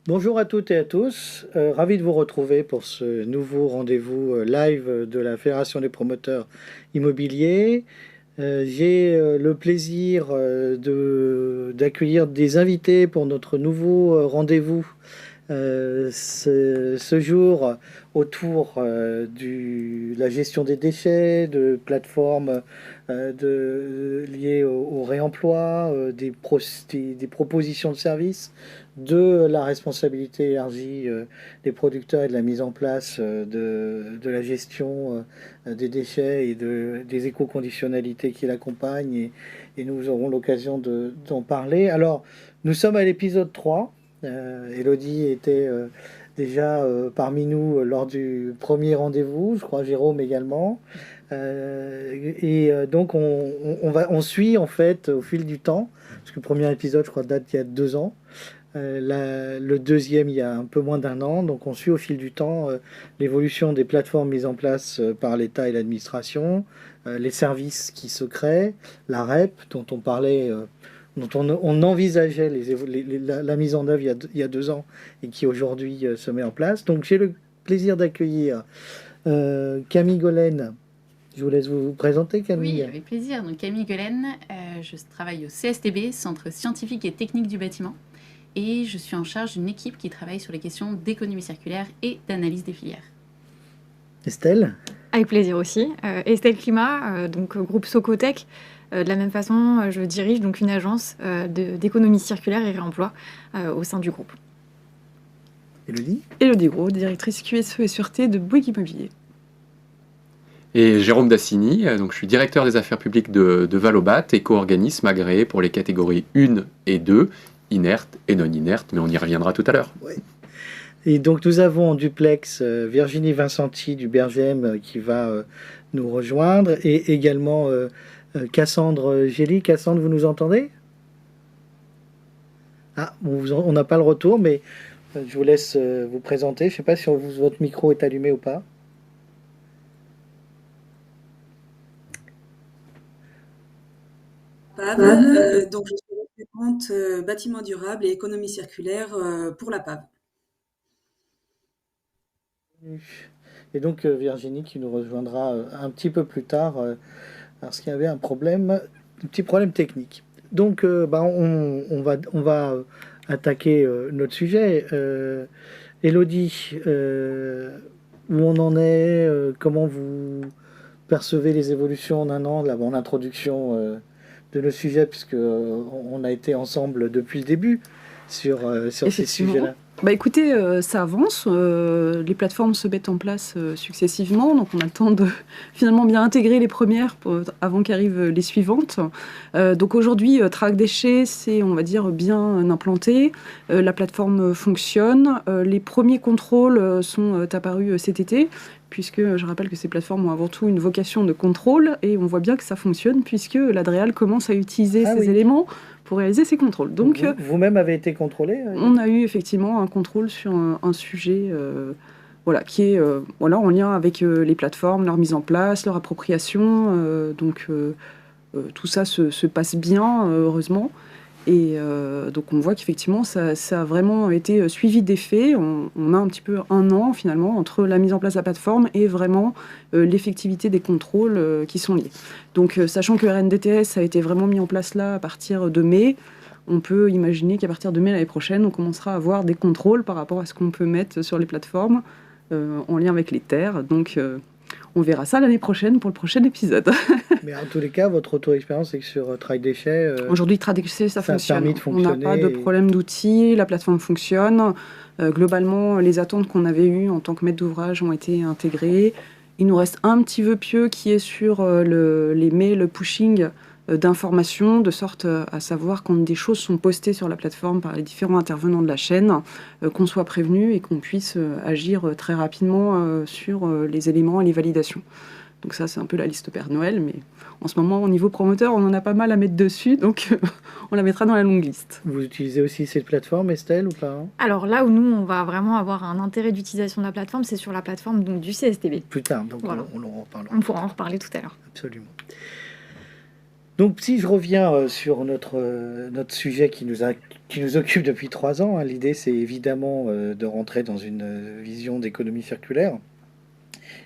Bonjour à toutes et à tous, ravi de vous retrouver pour ce nouveau rendez-vous live de la Fédération des promoteurs immobiliers. J'ai le plaisir d'accueillir des invités pour notre nouveau rendez-vous ce jour autour de la gestion des déchets, de plateformes liées au réemploi, des propositions de services, de la responsabilité élargie des producteurs et de la mise en place de la gestion des déchets et des éco-conditionnalités qui l'accompagnent. Et nous aurons l'occasion d'en parler. Alors, nous sommes à l'épisode 3. Elodie était déjà parmi nous lors du premier rendez-vous, je crois Jérôme également. Donc on suit en fait au fil du temps, parce que le premier épisode je crois date il y a 2 ans, le deuxième il y a un peu moins d'un an, donc on suit au fil du temps l'évolution des plateformes mises en place par l'État et l'administration, les services qui se créent, la REP dont on parlait dont on envisageait la mise en œuvre il y a 2 ans et qui aujourd'hui se met en place. Donc j'ai le plaisir d'accueillir Camille Golène. Je vous laisse vous présenter, Oui, Camille. avec plaisir. Donc Camille Guelen, je travaille au CSTB, Centre scientifique et technique du bâtiment, et je suis en charge d'une équipe qui travaille sur les questions d'économie circulaire et d'analyse des filières. Estelle. Avec plaisir aussi. Estelle Climat, donc groupe Socotec. De la même façon, je dirige donc une agence d'économie circulaire et réemploi au sein du groupe. Elodie. Elodie Gros, directrice QSE et sûreté de Bouygues Immobilier. Et Jérôme Dassini, donc je suis directeur des affaires publiques de Valobat, éco-organisme agréé pour les catégories 1 et 2, inerte et non inerte, mais on y reviendra tout à l'heure. Oui. Et donc nous avons en duplex Virginie Vincenti du BRGM qui va nous rejoindre, et également Cassandre Gély. Cassandre, vous nous entendez? Ah, on n'a pas le retour, mais je vous laisse vous présenter. Je ne sais pas si votre micro est allumé ou pas. PAV, donc je suis référente bâtiment durable et économie circulaire pour la PAV. Et donc Virginie qui nous rejoindra un petit peu plus tard parce qu'il y avait un petit problème technique. Donc on va attaquer notre sujet. Elodie, où on en est, comment vous percevez les évolutions en un an, là, en introduction de nos sujets, puisque on a été ensemble depuis le début sur ces sujets-là. Bah écoutez, ça avance, les plateformes se mettent en place successivement, donc on attend de finalement bien intégrer les premières avant qu'arrivent les suivantes. Donc aujourd'hui, Track Déchets, c'est on va dire bien implanté, la plateforme fonctionne, les premiers contrôles sont apparus cet été, puisque je rappelle que ces plateformes ont avant tout une vocation de contrôle, et on voit bien que ça fonctionne, puisque l'Adréal commence à utiliser ces éléments pour réaliser ces contrôles. Donc, vous-même avez été contrôlé On a eu effectivement un contrôle sur un sujet qui est en lien avec les plateformes, leur mise en place, leur appropriation. Tout ça se passe bien, heureusement. Et donc on voit qu'effectivement ça a vraiment été suivi des faits. On a un petit peu un an finalement entre la mise en place de la plateforme et vraiment l'effectivité des contrôles qui sont liés. Donc sachant que RNDTS a été vraiment mis en place là à partir de mai, on peut imaginer qu'à partir de mai l'année prochaine, on commencera à avoir des contrôles par rapport à ce qu'on peut mettre sur les plateformes en lien avec les terres. Donc on verra ça l'année prochaine pour le prochain épisode. Mais en tous les cas, votre auto-expérience, c'est que sur Track Déchets... Aujourd'hui, Track Déchets, ça fonctionne. A permis de fonctionner. On n'a pas de problème d'outils, la plateforme fonctionne. Globalement, les attentes qu'on avait eues en tant que maître d'ouvrage ont été intégrées. Il nous reste un petit vœu pieux qui est sur les mails pushing d'informations, de sorte à savoir quand des choses sont postées sur la plateforme par les différents intervenants de la chaîne, qu'on soit prévenu et qu'on puisse agir très rapidement sur les éléments et les validations. Donc ça, c'est un peu la liste Père Noël, mais en ce moment, au niveau promoteur, on en a pas mal à mettre dessus, donc on la mettra dans la longue liste. Vous utilisez aussi cette plateforme, Estelle, ou pas? Alors là où nous, on va vraiment avoir un intérêt d'utilisation de la plateforme, c'est sur la plateforme donc, du CSTB. Plus tard, donc voilà. on en reparlera. On pourra en reparler tout à l'heure. Absolument. Donc si je reviens sur notre sujet qui nous a qui nous occupe depuis 3 ans. L'idée, c'est évidemment de rentrer dans une vision d'économie circulaire.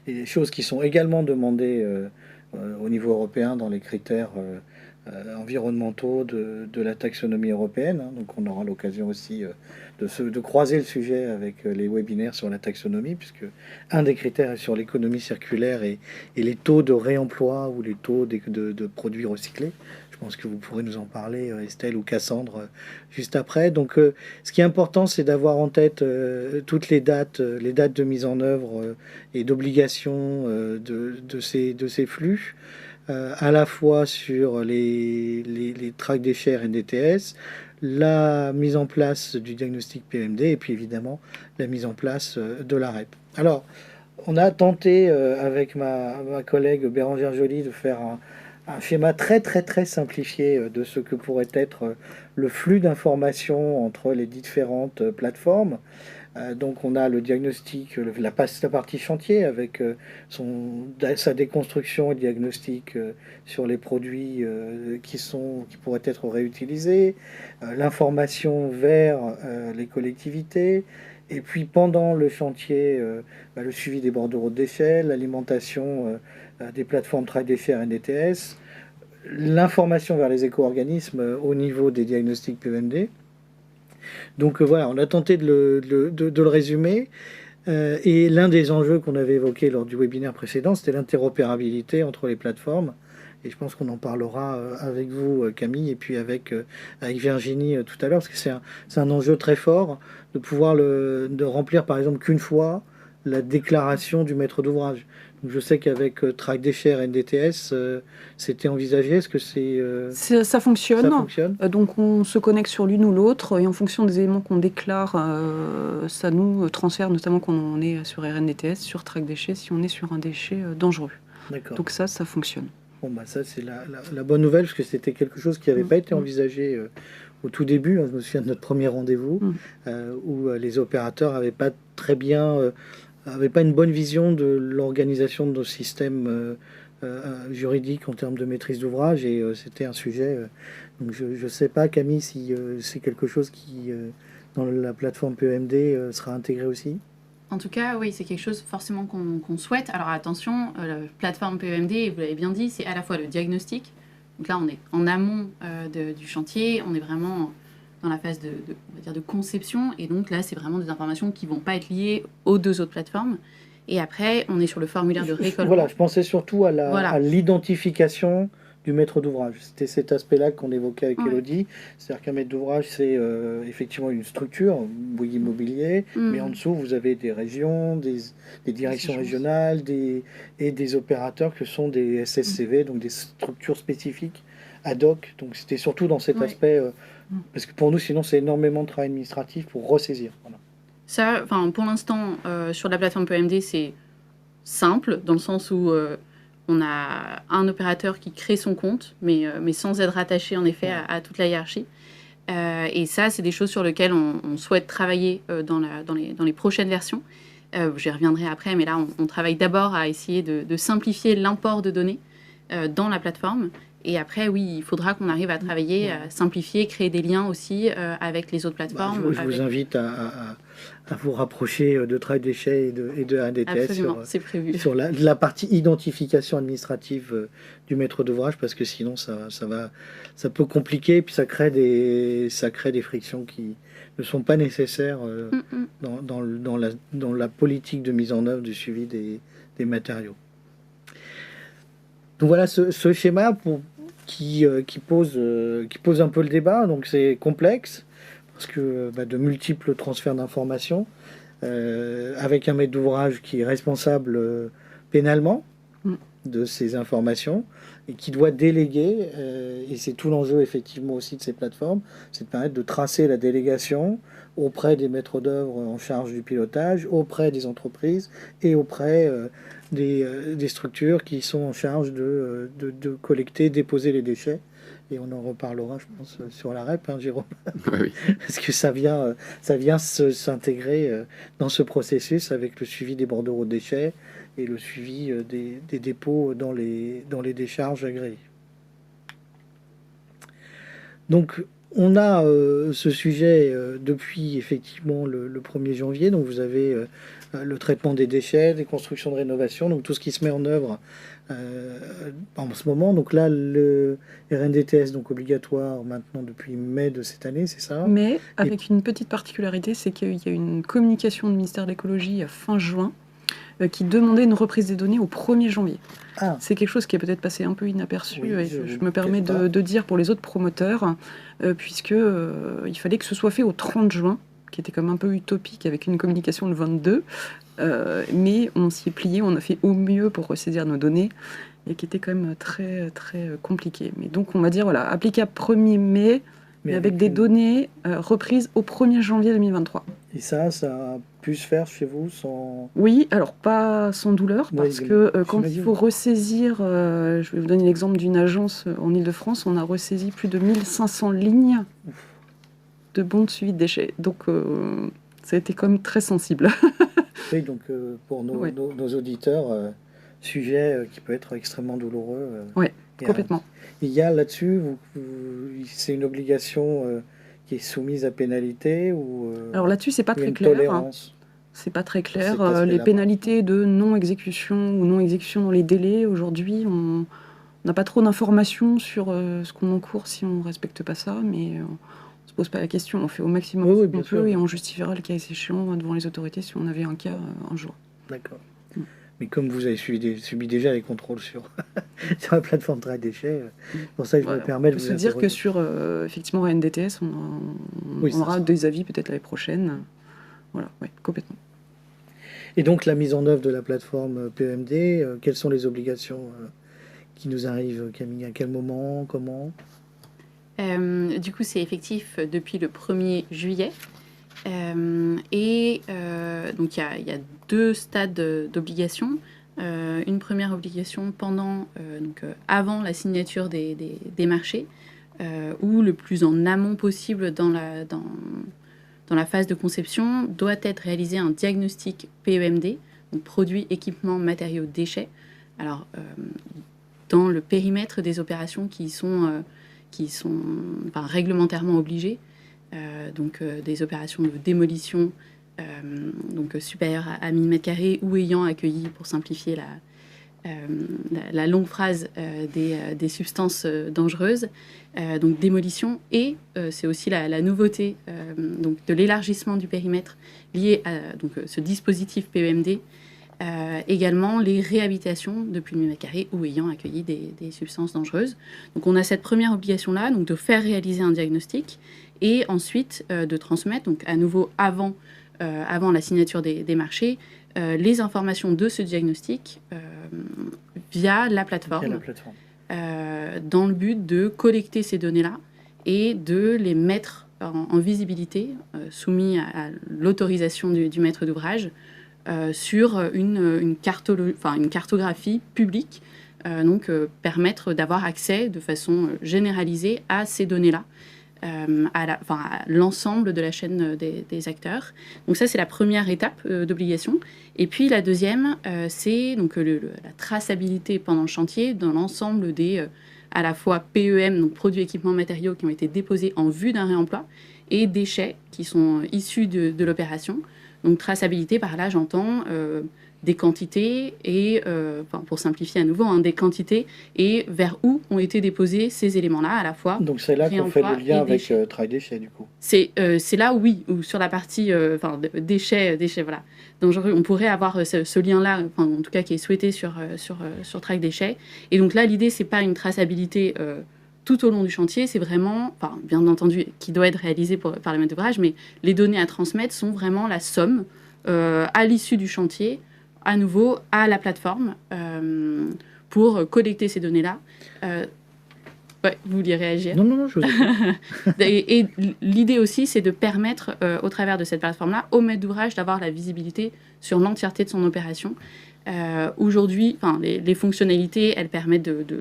Et des choses qui sont également demandées au niveau européen dans les critères environnementaux de la taxonomie européenne. Donc on aura l'occasion aussi de croiser le sujet avec les webinaires sur la taxonomie, puisque un des critères est sur l'économie circulaire et les taux de réemploi ou les taux de produits recyclés. Je pense que vous pourrez nous en parler, Estelle ou Cassandre, juste après. Donc ce qui est important, c'est d'avoir en tête toutes les dates de mise en œuvre et d'obligation de ces flux. À la fois sur les tracts déchets NDTS, la mise en place du diagnostic PMD et puis évidemment la mise en place de la REP. Alors, on a tenté avec ma collègue Bérangère Joly de faire un schéma très très très simplifié de ce que pourrait être le flux d'informations entre les différentes plateformes. Donc on a le diagnostic, la partie chantier avec sa déconstruction et diagnostic sur les produits qui pourraient être réutilisés, l'information vers les collectivités, et puis pendant le chantier, le suivi des bordereaux de déchets, l'alimentation des plateformes Track-Déchets NDTS, l'information vers les éco-organismes au niveau des diagnostics PMD. Donc voilà, on a tenté de le résumer. Et l'un des enjeux qu'on avait évoqué lors du webinaire précédent, c'était l'interopérabilité entre les plateformes. Et je pense qu'on en parlera avec vous, Camille, et puis avec Virginie tout à l'heure, parce que c'est un enjeu très fort de pouvoir de remplir, par exemple, qu'une fois la déclaration du maître d'ouvrage. Donc, je sais qu'avec Track Déchets NDTS, c'était envisagé. Est-ce que ça fonctionne. Ça fonctionne. Donc on se connecte sur l'une ou l'autre et en fonction des éléments qu'on déclare, ça nous transfère, notamment quand on est sur RNDTS, sur Track Déchets, si on est sur un déchet dangereux. D'accord. Donc ça fonctionne. Bon, bah ça, c'est la bonne nouvelle, parce que c'était quelque chose qui n'avait pas été envisagé au tout début. Je me souviens de notre premier rendez-vous, où les opérateurs n'avaient pas très bien... n'avaient pas une bonne vision de l'organisation de nos systèmes juridiques en termes de maîtrise d'ouvrage, et c'était un sujet... donc je ne sais pas, Camille, si c'est quelque chose qui, dans la plateforme PEMD, sera intégré aussi. En tout cas, oui, c'est quelque chose forcément qu'on souhaite. Alors attention, la plateforme PEMD, vous l'avez bien dit, c'est à la fois le diagnostic. Donc là, on est en amont du chantier, on est vraiment dans la phase on va dire de conception. Et donc là, c'est vraiment des informations qui ne vont pas être liées aux deux autres plateformes. Et après, on est sur le formulaire de récolte. Voilà, je pensais surtout à l'identification du maître d'ouvrage. C'était cet aspect-là qu'on évoquait avec Elodie. C'est-à-dire qu'un maître d'ouvrage, c'est effectivement une structure, Bouygues Immobilier, mais en dessous, vous avez des régions, des directions régionales et des opérateurs que sont des SSCV, donc des structures spécifiques ad hoc. Donc c'était surtout dans cet aspect, parce que pour nous, sinon, c'est énormément de travail administratif pour ressaisir. Voilà. Ça, pour l'instant, sur la plateforme PEMD, c'est simple, dans le sens où on a un opérateur qui crée son compte, mais sans être rattaché en effet à toute la hiérarchie. Et ça, c'est des choses sur lesquelles on souhaite travailler dans les prochaines versions. J'y reviendrai après, mais là, on travaille d'abord à essayer de simplifier l'import de données dans la plateforme. Et après, oui, il faudra qu'on arrive à travailler, à simplifier, créer des liens aussi avec les autres plateformes. Je vous invite à vous rapprocher de Track Déchets et de RNDTS sur la partie identification administrative du maître d'ouvrage, parce que sinon ça peut compliquer, puis ça crée des frictions qui ne sont pas nécessaires dans la politique de mise en œuvre du suivi des matériaux. Donc voilà ce schéma qui pose un peu le débat. Donc c'est complexe parce que de multiples transferts d'informations avec un maître d'ouvrage qui est responsable pénalement de ces informations et qui doit déléguer, et c'est tout l'enjeu effectivement aussi de ces plateformes, c'est de permettre de tracer la délégation auprès des maîtres d'œuvre en charge du pilotage, auprès des entreprises et auprès des structures qui sont en charge de collecter, déposer les déchets. Et on en reparlera, je pense, sur la REP, Jérôme. Oui. Parce que ça vient s'intégrer dans ce processus avec le suivi des bordereaux de déchets et le suivi des dépôts dans les décharges agréées. Donc, On a ce sujet depuis effectivement le 1er janvier. Donc vous avez le traitement des déchets, des constructions de rénovation, donc tout ce qui se met en œuvre en ce moment. Donc là, le RNDTS, donc obligatoire maintenant depuis mai de cette année, c'est ça? Mais avec une petite particularité, c'est qu'il y a une communication du ministère de l'écologie à fin juin qui demandait une reprise des données au 1er janvier. Ah, C'est quelque chose qui est peut-être passé un peu inaperçu, oui, et je me permets de dire pour les autres promoteurs, puisque il fallait que ce soit fait au 30 juin, qui était comme un peu utopique avec une communication le 22, mais on s'y est plié, on a fait au mieux pour ressaisir nos données, et qui était quand même très, très compliqué. Mais donc on va dire, voilà, applicable 1er mai, mais avec des données reprises au 1er janvier 2023. Et ça a pu se faire chez vous sans... Oui, alors pas sans douleur, Oui, parce que quand il j'imagine. faut ressaisir, je vais vous donner l'exemple d'une agence en Ile-de-France, on a ressaisi plus de 1500 lignes de bons de suivi de déchets. Donc ça a été quand même très sensible. Oui, donc pour Ouais. nos auditeurs, sujet qui peut être extrêmement douloureux. Ouais, Et, complètement. il y a là-dessus, c'est une obligation qui est soumise à pénalité ou Alors là-dessus, c'est pas il y a très une clair. tolérance? C'est pas très Cet clair. aspect-là, Les pardon. pénalités de non-exécution ou non-exécution dans les délais, aujourd'hui, on n'a pas trop d'informations sur ce qu'on encourt si on ne respecte pas ça, mais on ne se pose pas la question. On fait au maximum Oui, ce oui, qu'on bien sûr. peut et on justifiera le cas échéant devant les autorités si on avait un cas un jour. D'accord. Mm. Mais comme vous avez subi déjà les contrôles sur, sur la plateforme Track Déchets, pour ça que je me Voilà. permets On de peut vous se dire que interroger. sur effectivement NDTS, Oui, on ça aura sera. des avis peut-être l'année prochaine. Voilà, ouais, complètement. Et donc la mise en œuvre de la plateforme PEMD, quelles sont les obligations qui nous arrivent, Camille? À quel moment? Comment? Du coup, c'est effectif depuis le 1er juillet. Donc, il y a 2 stades d'obligation. Une première obligation avant la signature des marchés, ou le plus en amont possible dans la phase de conception, doit être réalisé un diagnostic PEMD, donc produits, équipements, matériaux, déchets. Alors, dans le périmètre des opérations qui sont réglementairement obligées, des opérations de démolition supérieures à 1000 m² ou ayant accueilli, pour simplifier la longue phrase, des substances dangereuses, donc démolition, et c'est aussi la nouveauté de l'élargissement du périmètre lié à ce dispositif PEMD, également les réhabilitations de plus de 1000 m² ou ayant accueilli des substances dangereuses. Donc on a cette première obligation-là, donc de faire réaliser un diagnostic, et ensuite de transmettre, donc à nouveau avant la signature des marchés, les informations de ce diagnostic via la plateforme, Quelle est la plateforme? dans le but de collecter ces données-là et de les mettre en visibilité, soumis à l'autorisation du maître d'ouvrage, sur une cartographie publique, permettre d'avoir accès de façon généralisée à ces données-là, à l'ensemble de la chaîne des acteurs. Donc ça, c'est la première étape d'obligation. Et puis la deuxième, c'est la traçabilité pendant le chantier dans l'ensemble des à la fois PEM, donc produits, équipements, matériaux qui ont été déposés en vue d'un réemploi, et déchets qui sont issus de l'opération. Donc traçabilité, par là j'entends des quantités et, pour simplifier à nouveau, des quantités et vers où ont été déposés ces éléments-là, à la fois. Donc c'est là qu'on fait le réemploi lien et avec déchets. Track Déchets, du coup. C'est là, oui, où sur la partie déchets, voilà, dangereux, on pourrait avoir ce lien-là, en tout cas qui est souhaité sur Track Déchets. Et donc là, l'idée, c'est pas une traçabilité tout au long du chantier, c'est vraiment, bien entendu, qui doit être réalisé par le maître d'ouvrage, mais les données à transmettre sont vraiment la somme à l'issue du chantier, à nouveau à la plateforme, pour collecter ces données-là. Ouais, vous vouliez réagir? Non, je vous écoute. Et l'idée aussi, c'est de permettre, au travers de cette plateforme-là, au maître d'ouvrage d'avoir la visibilité sur l'entièreté de son opération. Aujourd'hui, les fonctionnalités, elles permettent de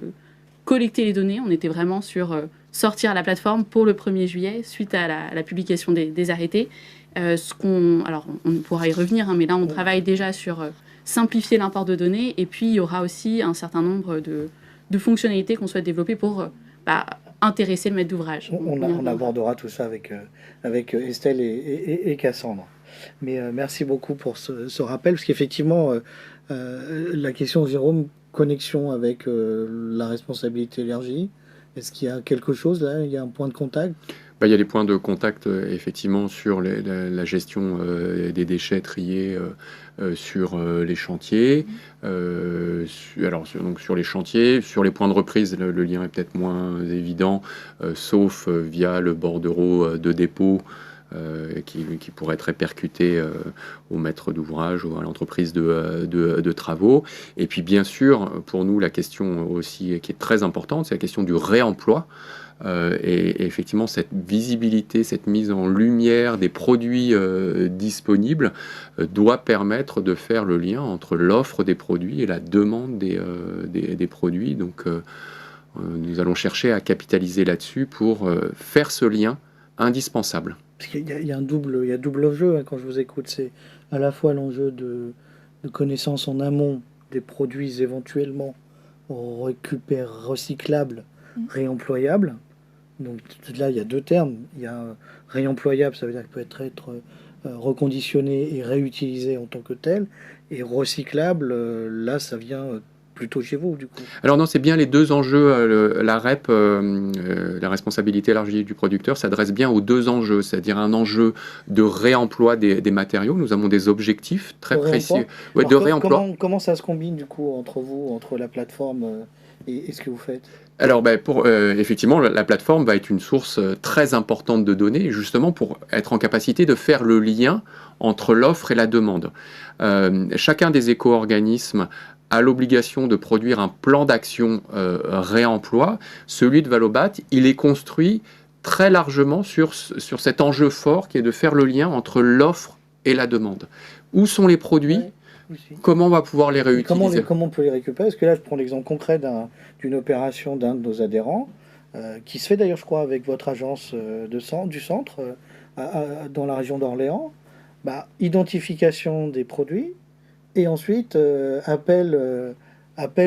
collecter les données. On était vraiment sur sortir la plateforme pour le 1er juillet, suite à la publication des arrêtés. Alors, on pourra y revenir, mais là, on travaille déjà sur simplifier l'import de données. Et puis, il y aura aussi un certain nombre de fonctionnalités qu'on souhaite développer pour intéresser le maître d'ouvrage. On abordera tout ça avec Estelle et Cassandre. Mais merci beaucoup pour ce rappel, parce qu'effectivement, la question, Jérôme, connexion avec la responsabilité élargie, est-ce qu'il y a quelque chose là? Il y a un point de contact? Il y a des points de contact effectivement sur la gestion des déchets triés sur les chantiers. Donc sur les chantiers, sur les points de reprise, le lien est peut-être moins évident, sauf via le bordereau de dépôt qui pourrait être répercuté au maître d'ouvrage ou à l'entreprise de travaux. Et puis bien sûr, pour nous, la question aussi qui est très importante, c'est la question du réemploi. Et effectivement, cette visibilité, cette mise en lumière des produits disponibles doit permettre de faire le lien entre l'offre des produits et la demande des produits. Donc, nous allons chercher à capitaliser là-dessus pour faire ce lien indispensable. Parce qu'il y a double jeu quand je vous écoute. C'est à la fois l'enjeu de connaissance en amont des produits éventuellement recyclables, réemployables. Donc là, il y a deux termes. Il y a réemployable, ça veut dire qu'il peut être reconditionné et réutilisé en tant que tel. Et recyclable, là, ça vient plutôt chez vous, du coup. Alors non, c'est bien les deux enjeux. La REP, la responsabilité élargie du producteur, s'adresse bien aux deux enjeux, c'est-à-dire un enjeu de réemploi des matériaux. Nous avons des objectifs très précis de réemploi. Comment ça se combine, du coup, entre vous, entre la plateforme et ce que vous faites? Alors, effectivement, la plateforme va être une source très importante de données, justement pour être en capacité de faire le lien entre l'offre et la demande. Chacun des éco-organismes a l'obligation de produire un plan d'action réemploi. Celui de Valobat, il est construit très largement sur cet enjeu fort qui est de faire le lien entre l'offre et la demande. Où sont les produits ? Comment on va pouvoir les réutiliser? Comment on peut les récupérer? Parce que là, je prends l'exemple concret d'une opération d'un de nos adhérents, qui se fait d'ailleurs, je crois, avec votre agence du centre, dans la région d'Orléans. Identification des produits, et ensuite appel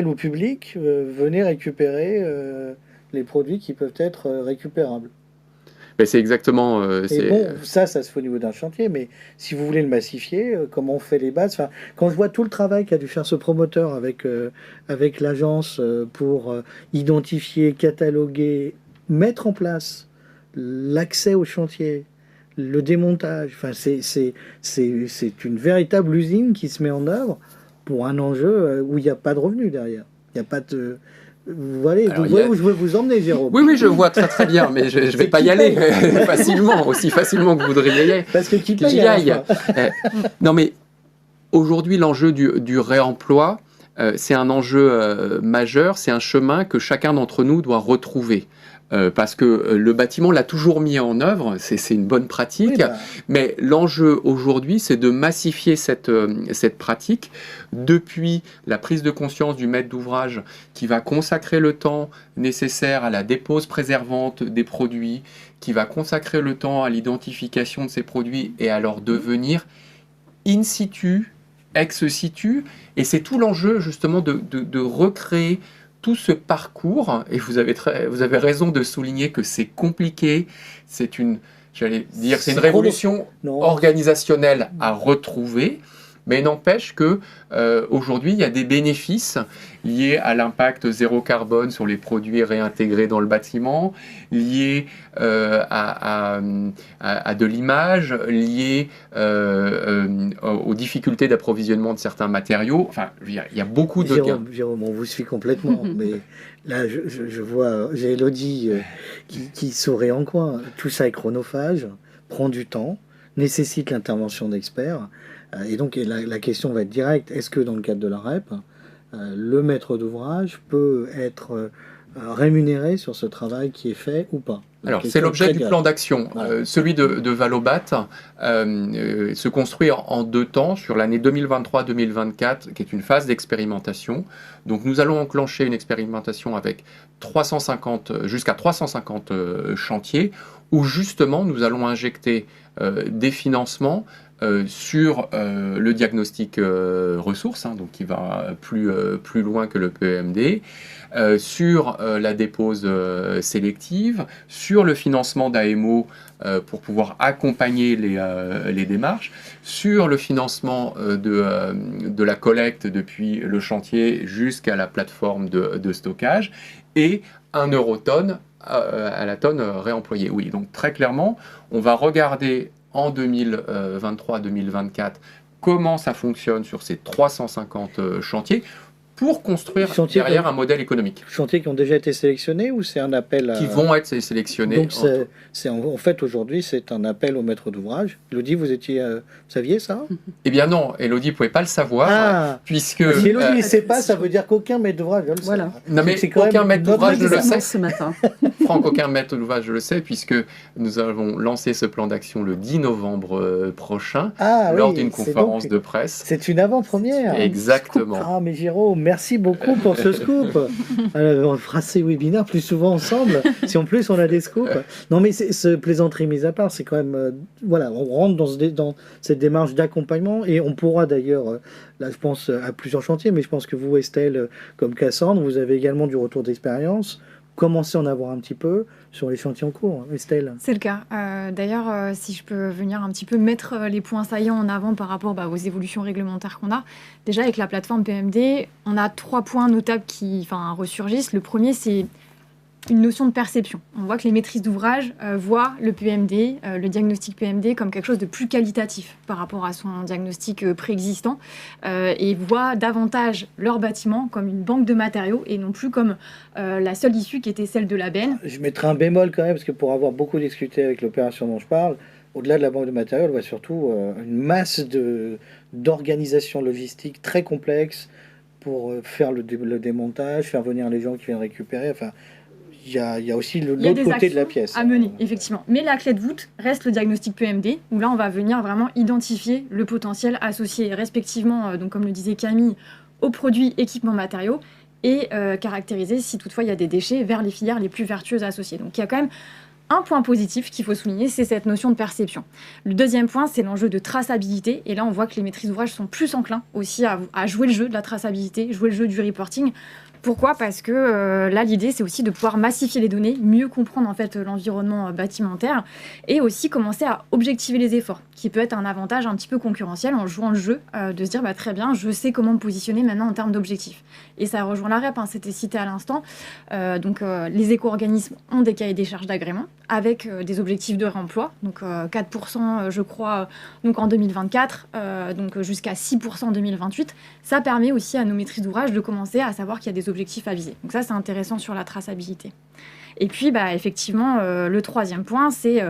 au public, venez récupérer les produits qui peuvent être récupérables. C'est exactement... ça se fait au niveau d'un chantier, mais si vous voulez le massifier, comment on fait les bases? Quand je vois tout le travail qu'a dû faire ce promoteur avec l'agence pour identifier, cataloguer, mettre en place l'accès au chantier, le démontage, c'est une véritable usine qui se met en œuvre pour un enjeu où il n'y a pas de revenus derrière. Il n'y a pas de... Vous voyez où je veux vous emmener, Jérôme? Oui, je vois très bien, mais je ne vais pas y aller aussi facilement que vous voudriez parce que qui j'y aille. Non, mais aujourd'hui, l'enjeu du réemploi, c'est un enjeu majeur, c'est un chemin que chacun d'entre nous doit retrouver. Parce que le bâtiment l'a toujours mis en œuvre, c'est une bonne pratique, mais l'enjeu aujourd'hui, c'est de massifier cette pratique depuis la prise de conscience du maître d'ouvrage qui va consacrer le temps nécessaire à la dépose préservante des produits, qui va consacrer le temps à l'identification de ces produits et à leur devenir in situ, ex situ, et c'est tout l'enjeu justement de recréer tout ce parcours, et vous avez raison de souligner que c'est compliqué, c'est une révolution organisationnelle à retrouver, mais n'empêche que aujourd'hui il y a des bénéfices liés à l'impact zéro carbone sur les produits réintégrés dans le bâtiment, liés à de l'image, liés aux difficultés d'approvisionnement de certains matériaux. Enfin, il y a beaucoup de gains. Jérôme, on vous suit complètement, mais là je vois, j'ai Elodie qui sourit en coin. Tout ça est chronophage, prend du temps, nécessite l'intervention d'experts. Et donc la question va être directe. Est-ce que dans le cadre de la REP, le maître d'ouvrage peut être rémunéré sur ce travail qui est fait ou pas? Alors, c'est l'objet du plan d'action. Voilà. Celui de Valobat se construit en 2 temps, sur l'année 2023-2024, qui est une phase d'expérimentation. Donc, nous allons enclencher une expérimentation avec jusqu'à 350 chantiers, où justement, nous allons injecter des financements sur le diagnostic ressources, hein, donc qui va plus loin que le PEMD, sur la dépose sélective, sur le financement d'AMO pour pouvoir accompagner les démarches, sur le financement de la collecte depuis le chantier jusqu'à la plateforme de stockage, et 1 eurotonne à la tonne réemployée. Oui, donc très clairement, on va regarder en 2023-2024 comment ça fonctionne sur ces 350 chantiers pour construire derrière un modèle économique. Chantiers qui ont déjà été sélectionnés ou c'est un appel à... Qui vont être sélectionnés. Donc en fait aujourd'hui c'est un appel au maître d'ouvrage. Elodie, vous saviez ça? Eh bien non, Elodie ne pouvait pas le savoir, puisque... Si Elodie ne sait pas, ça veut dire qu'aucun maître d'ouvrage ne le sait. Non mais aucun maître d'ouvrage ne le sait ce matin. Franck, aucun maître d'ouvrage ne le sait, puisque nous avons lancé ce plan d'action le 10 novembre prochain, lors d'une conférence de presse. C'est une avant-première. Exactement. Ah mais Jérôme, merci beaucoup pour ce scoop. On fera ces webinaires plus souvent ensemble, si en plus on a des scoops. Non mais ce plaisanterie mise à part, c'est quand même... voilà, on rentre dans cette démarche d'accompagnement et on pourra d'ailleurs, là je pense à plusieurs chantiers, mais je pense que vous Estelle, comme Cassandre, vous avez également du retour d'expérience. Commencez à en avoir un petit peu sur les chantiers en cours, Estelle. C'est le cas. D'ailleurs, si je peux venir un petit peu mettre les points saillants en avant par rapport aux évolutions réglementaires qu'on a. Déjà, avec la plateforme PMD, on a 3 points notables qui ressurgissent. Le premier, c'est une notion de perception. On voit que les maîtrises d'ouvrage voient le PMD, le diagnostic PMD, comme quelque chose de plus qualitatif par rapport à son diagnostic préexistant et voient davantage leur bâtiment comme une banque de matériaux et non plus comme la seule issue qui était celle de la benne. Je mettrai un bémol quand même, parce que pour avoir beaucoup discuté avec l'opération dont je parle, au-delà de la banque de matériaux, on voit surtout une masse d'organisation logistique très complexe pour faire le démontage, faire venir les gens qui viennent récupérer, enfin... Il y a aussi l'autre côté de la pièce. À mener, effectivement. Mais la clé de voûte reste le diagnostic PMD, où là, on va venir vraiment identifier le potentiel associé respectivement, donc comme le disait Camille, aux produits, équipements, matériaux, et caractériser si toutefois il y a des déchets vers les filières les plus vertueuses associées. Donc il y a quand même un point positif qu'il faut souligner, c'est cette notion de perception. Le deuxième point, c'est l'enjeu de traçabilité. Et là, on voit que les maîtrises d'ouvrage sont plus enclins aussi à jouer le jeu de la traçabilité, jouer le jeu du reporting. Pourquoi ? Parce que là, l'idée, c'est aussi de pouvoir massifier les données, mieux comprendre en fait l'environnement bâtimentaire et aussi commencer à objectiver les efforts, qui peut être un avantage un petit peu concurrentiel en jouant le jeu, de se dire très bien, je sais comment me positionner maintenant en termes d'objectifs. Et ça rejoint la REP, c'était cité à l'instant. Les éco-organismes ont des cahiers des charges d'agrément avec des objectifs de réemploi, donc 4% je crois donc en 2024, donc jusqu'à 6% en 2028. Ça permet aussi à nos maîtrises d'ouvrage de commencer à savoir qu'il y a des objectifs à viser. Donc ça, c'est intéressant sur la traçabilité. Et puis, effectivement, le troisième point, c'est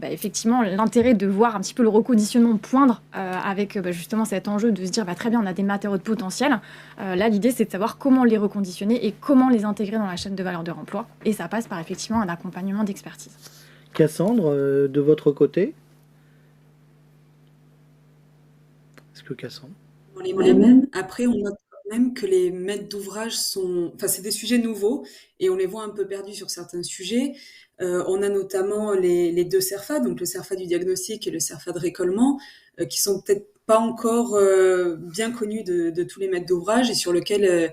effectivement l'intérêt de voir un petit peu le reconditionnement poindre avec justement cet enjeu de se dire très bien, on a des matériaux de potentiel. Là, l'idée, c'est de savoir comment les reconditionner et comment les intégrer dans la chaîne de valeur de remploi. Et ça passe par effectivement un accompagnement d'expertise. Cassandre, de votre côté, est-ce que Cassandre? Les mêmes. Après, on note quand même que les maîtres d'ouvrage sont... Enfin, c'est des sujets nouveaux et on les voit un peu perdus sur certains sujets. On a notamment les 2 CERFA, donc le CERFA du diagnostic et le CERFA de récolement, qui sont peut-être pas encore bien connus de tous les maîtres d'ouvrage et sur lesquels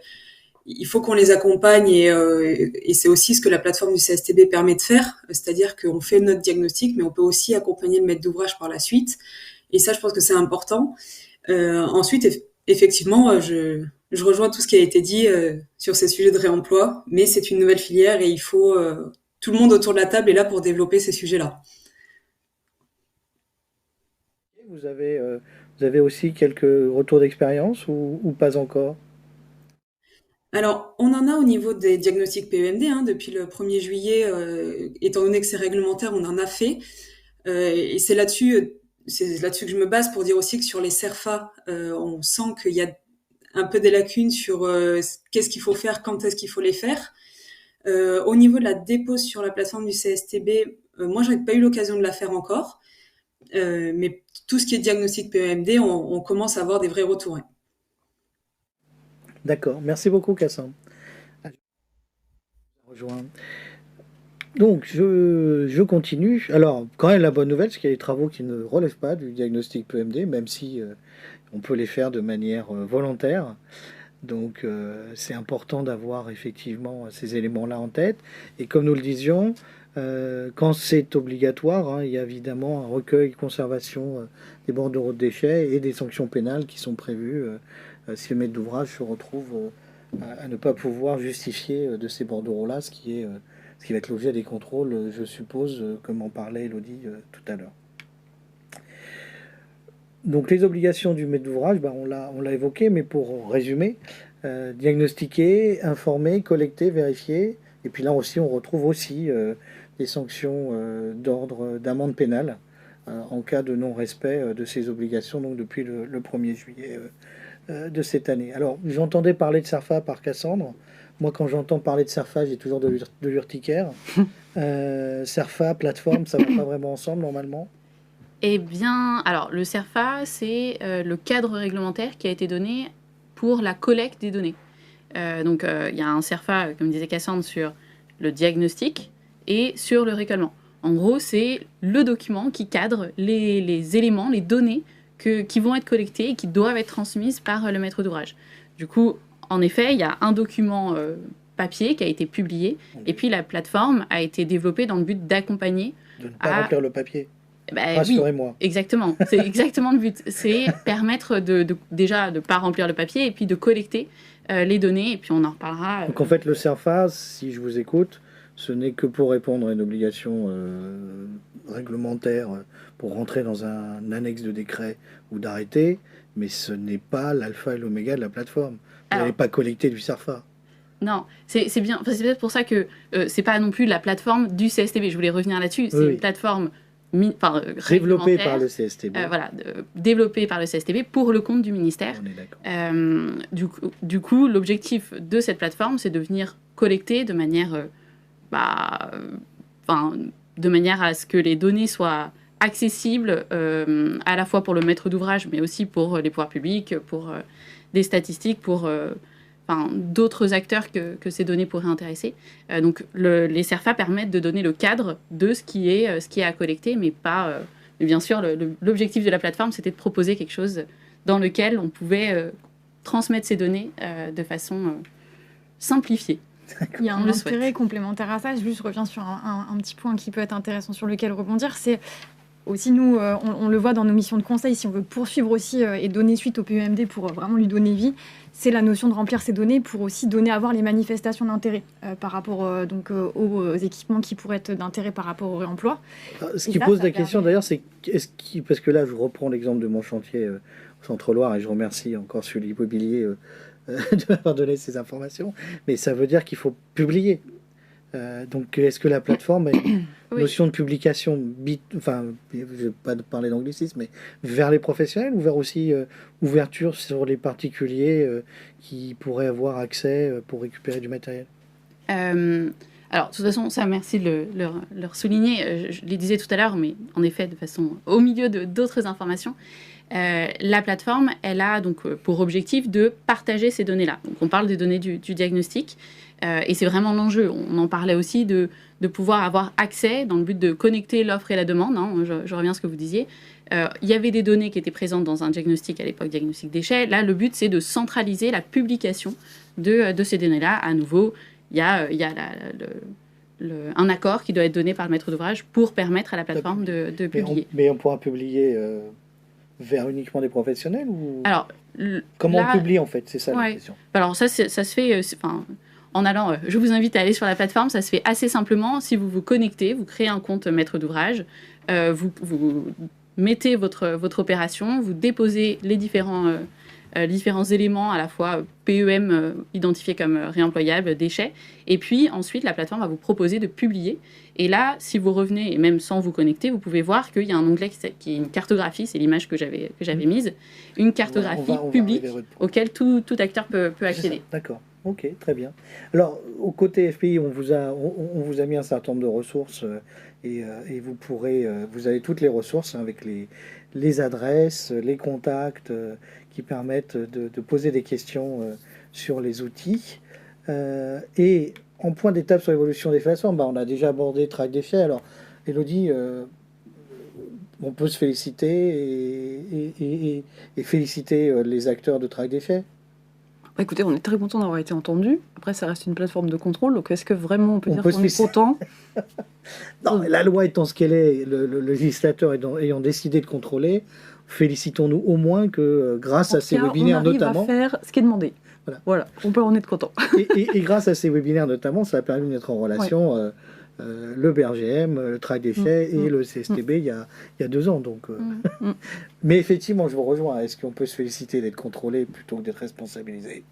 il faut qu'on les accompagne et c'est aussi ce que la plateforme du CSTB permet de faire, c'est-à-dire qu'on fait notre diagnostic, mais on peut aussi accompagner le maître d'ouvrage par la suite. Et ça, je pense que c'est important. Ensuite, effectivement, je rejoins tout ce qui a été dit sur ces sujets de réemploi, mais c'est une nouvelle filière et il faut tout le monde autour de la table est là pour développer ces sujets-là. Vous avez aussi quelques retours d'expérience ou pas encore? Alors, on en a au niveau des diagnostics PEMD, depuis le 1er juillet, étant donné que c'est réglementaire, on en a fait. Et c'est là-dessus que je me base pour dire aussi que sur les CERFA, on sent qu'il y a un peu des lacunes sur qu'est-ce qu'il faut faire, quand est-ce qu'il faut les faire. Au niveau de la dépose sur la plateforme du CSTB, moi, je n'ai pas eu l'occasion de la faire encore. Mais tout ce qui est diagnostic PEMD, on commence à avoir des vrais retours. D'accord, merci beaucoup Cassandre. Donc, je continue. Alors, quand même, la bonne nouvelle, c'est qu'il y a des travaux qui ne relèvent pas du diagnostic PEMD, même si on peut les faire de manière volontaire. Donc, c'est important d'avoir effectivement ces éléments-là en tête. Et comme nous le disions, quand c'est obligatoire, hein, il y a évidemment un recueil, conservation des bordereaux de déchets et des sanctions pénales qui sont prévues si le maître d'ouvrage se retrouve à ne pas pouvoir justifier de ces bordereaux-là, ce qui va être l'objet des contrôles, je suppose, comme en parlait Elodie tout à l'heure. Donc les obligations du maître d'ouvrage, on l'a évoqué, mais pour résumer, diagnostiquer, informer, collecter, vérifier, et puis là aussi on retrouve aussi des sanctions d'amende pénale en cas de non-respect de ces obligations, donc depuis le 1er juillet de cette année. Alors j'entendais parler de SERFA par Cassandre. Moi quand j'entends parler de SERFA, j'ai toujours de l'urticaire. SERFA, plateforme, ça va pas vraiment ensemble normalement. Eh bien, alors le SERFA, c'est le cadre réglementaire qui a été donné pour la collecte des données. Donc, il y a un SERFA, comme disait Cassandre, sur le diagnostic et sur le récollement. En gros, c'est le document qui cadre les éléments, les données qui vont être collectées et qui doivent être transmises par le maître d'ouvrage. Du coup, en effet, il y a un document papier qui a été publié, et puis la plateforme a été développée dans le but d'accompagner... De ne pas remplir le papier. Rassurez-moi. Oui, exactement. C'est exactement le but. C'est permettre déjà de ne pas remplir le papier et puis de collecter les données. Et puis on en reparlera. Donc en fait, le SERFA, si je vous écoute, ce n'est que pour répondre à une obligation réglementaire pour rentrer dans un annexe de décret ou d'arrêté, mais ce n'est pas l'alpha et l'oméga de la plateforme. Vous n'allez pas collecter du SERFA. Non, c'est bien. C'est peut-être pour ça que c'est pas non plus la plateforme du CSTB. Je voulais revenir là-dessus. C'est une plateforme développé par le CSTB. Développé par le CSTB pour le compte du ministère. On est d'accord. Du coup, l'objectif de cette plateforme, c'est de venir collecter de manière, de manière à ce que les données soient accessibles à la fois pour le maître d'ouvrage, mais aussi pour les pouvoirs publics, pour des statistiques, pour d'autres acteurs que ces données pourraient intéresser. Donc les SERFA permettent de donner le cadre de ce qui est à collecter, mais pas... mais bien sûr, l'objectif de la plateforme, c'était de proposer quelque chose dans lequel on pouvait transmettre ces données de façon simplifiée. Il y a un intérêt complémentaire à ça. Je reviens sur un petit point qui peut être intéressant sur lequel rebondir. C'est aussi, nous, on le voit dans nos missions de conseil, si on veut poursuivre aussi et donner suite au PEMD pour vraiment lui donner vie, c'est la notion de remplir ces données pour aussi avoir les manifestations d'intérêt par rapport aux équipements qui pourraient être d'intérêt par rapport au réemploi. Ce qui pose la question d'ailleurs, c'est parce que là, je reprends l'exemple de mon chantier au Centre-Loire et je remercie encore sur l'immobilier de m'avoir donné ces informations, mais ça veut dire qu'il faut publier. Donc, est-ce que la plateforme a une notion de publication, je ne vais pas parler d'anglicisme, mais vers les professionnels ou vers aussi ouverture sur les particuliers qui pourraient avoir accès pour récupérer du matériel? Alors, de toute façon, ça, merci de le souligner. Je les disais tout à l'heure, mais en effet, de façon au milieu d'autres informations. La plateforme, elle a donc pour objectif de partager ces données-là. Donc, on parle des données du diagnostic. Et c'est vraiment l'enjeu. On en parlait aussi de pouvoir avoir accès dans le but de connecter l'offre et la demande. Hein, je reviens à ce que vous disiez. Il y avait des données qui étaient présentes dans un diagnostic à l'époque, diagnostic déchets. Là, le but, c'est de centraliser la publication de ces données-là. À nouveau, il y a un accord qui doit être donné par le maître d'ouvrage pour permettre à la plateforme de publier. Mais on pourra publier vers uniquement des professionnels ou... Alors, comment on publie en fait? C'est ça la question. Alors ça se fait... en allant, je vous invite à aller sur la plateforme, ça se fait assez simplement. Si vous vous connectez, vous créez un compte maître d'ouvrage, vous mettez votre opération, vous déposez les différents éléments, à la fois PEM identifiés comme réemployables, déchets, et puis ensuite la plateforme va vous proposer de publier. Et là, si vous revenez, et même sans vous connecter, vous pouvez voir qu'il y a un onglet qui est une cartographie, c'est l'image que j'avais mise, une cartographie publique auquel tout acteur peut accéder. D'accord. Ok, très bien. Alors, au côté FPI, on vous a mis un certain nombre de ressources et vous avez toutes les ressources avec les adresses, les contacts qui permettent de poser des questions sur les outils. Et en point d'étape sur l'évolution des plateformes, on a déjà abordé Track Déchets. Alors, Elodie, on peut se féliciter et féliciter les acteurs de Track Déchets. Écoutez, on est très content d'avoir été entendu. Après, ça reste une plateforme de contrôle, donc est-ce que vraiment on peut On dire peut qu'on se est content? Non, mais la loi étant ce qu'elle est, le législateur ayant décidé de contrôler, félicitons-nous au moins que grâce En à tout ces cas, webinaires on arrive notamment, à faire ce qui est demandé. Voilà, on peut en être content. et grâce à ces webinaires notamment, ça a permis de mettre en relation le BRGM, le Track Déchets et le CSTB il y a 2 ans. Donc, Mais effectivement, je vous rejoins. Est-ce qu'on peut se féliciter d'être contrôlé plutôt que d'être responsabilisé?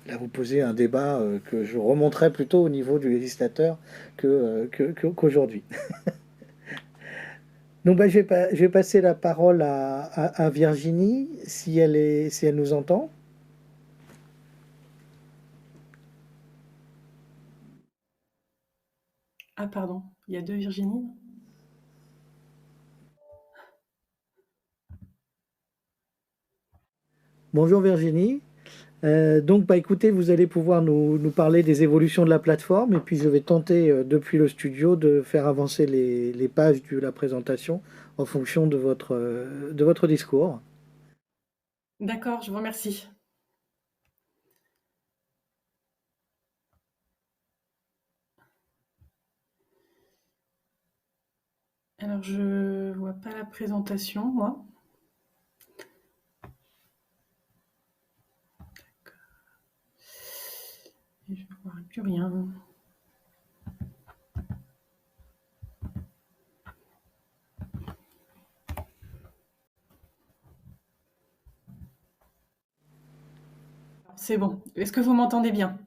Là, vous posez un débat que je remonterai plutôt au niveau du législateur qu'aujourd'hui. Donc, je vais passer la parole à Virginie, si elle nous entend. Ah, pardon, il y a 2 Virginie. Bonjour Virginie. Donc, écoutez, vous allez pouvoir nous parler des évolutions de la plateforme et puis je vais tenter depuis le studio de faire avancer les pages de la présentation en fonction de votre discours. D'accord, je vous remercie. Alors, je vois pas la présentation, moi. Et je ne vois plus rien. C'est bon. Est-ce que vous m'entendez bien?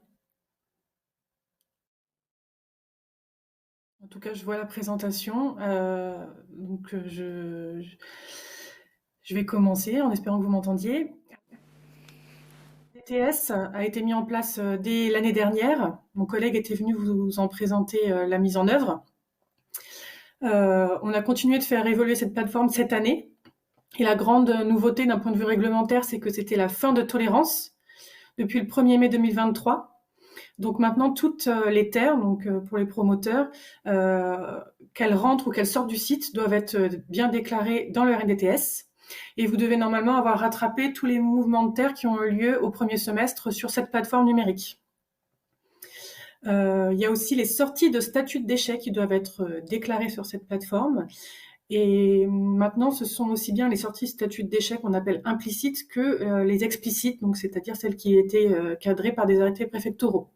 En tout cas, je vois la présentation. Donc, je vais commencer en espérant que vous m'entendiez. ETS a été mis en place dès l'année dernière. Mon collègue était venu vous en présenter la mise en œuvre. On a continué de faire évoluer cette plateforme cette année. Et la grande nouveauté d'un point de vue réglementaire, c'est que c'était la fin de tolérance depuis le 1er mai 2023. Donc maintenant, toutes les terres, donc pour les promoteurs, qu'elles rentrent ou qu'elles sortent du site, doivent être bien déclarées dans le RNDTS. Et vous devez normalement avoir rattrapé tous les mouvements de terre qui ont eu lieu au premier semestre sur cette plateforme numérique. Il y a aussi les sorties de statuts de déchets qui doivent être déclarées sur cette plateforme. Et maintenant, ce sont aussi bien les sorties de statuts de déchets qu'on appelle implicites que les explicites, donc c'est-à-dire celles qui étaient cadrées par des arrêtés préfectoraux.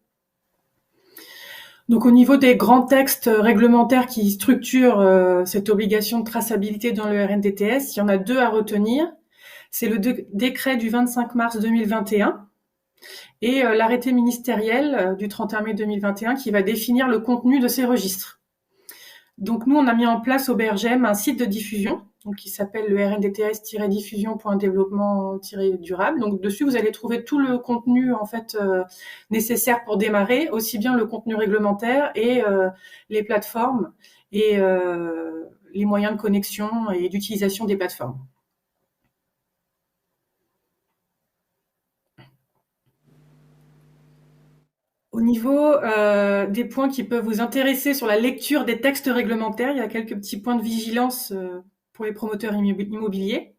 Donc au niveau des grands textes réglementaires qui structurent cette obligation de traçabilité dans le RNDTS, il y en a 2 à retenir. C'est le décret du 25 mars 2021 et l'arrêté ministériel du 31 mai 2021 qui va définir le contenu de ces registres. Donc nous, on a mis en place au BRGM un site de diffusion donc qui s'appelle le rndts-diffusion.développement-durable. Donc dessus, vous allez trouver tout le contenu en fait nécessaire pour démarrer, aussi bien le contenu réglementaire et les plateformes et les moyens de connexion et d'utilisation des plateformes. Au niveau des points qui peuvent vous intéresser sur la lecture des textes réglementaires, il y a quelques petits points de vigilance pour les promoteurs immobiliers.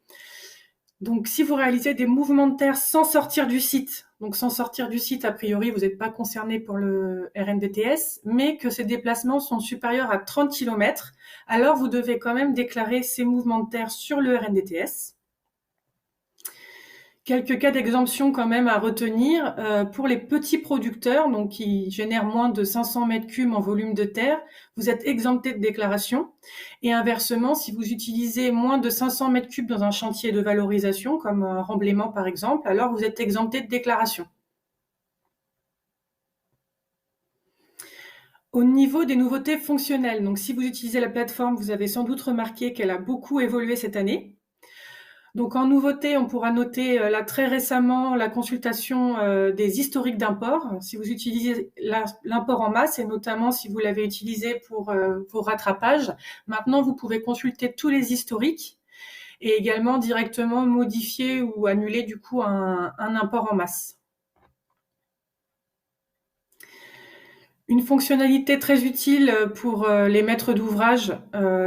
Donc, si vous réalisez des mouvements de terre sans sortir du site, donc sans sortir du site, a priori, vous n'êtes pas concerné pour le RNDTS, mais que ces déplacements sont supérieurs à 30 km, alors vous devez quand même déclarer ces mouvements de terre sur le RNDTS. Quelques cas d'exemption quand même à retenir pour les petits producteurs, donc qui génèrent moins de 500 m3 en volume de terre, vous êtes exempté de déclaration. Et inversement, si vous utilisez moins de 500 m3 dans un chantier de valorisation, comme un remblaiement par exemple, alors vous êtes exempté de déclaration. Au niveau des nouveautés fonctionnelles, donc si vous utilisez la plateforme, vous avez sans doute remarqué qu'elle a beaucoup évolué cette année. Donc en nouveauté, on pourra noter là très récemment la consultation des historiques d'import. Si vous utilisez l'import en masse et notamment si vous l'avez utilisé pour vos rattrapages, maintenant vous pouvez consulter tous les historiques et également directement modifier ou annuler du coup un import en masse. Une fonctionnalité très utile pour les maîtres d'ouvrage,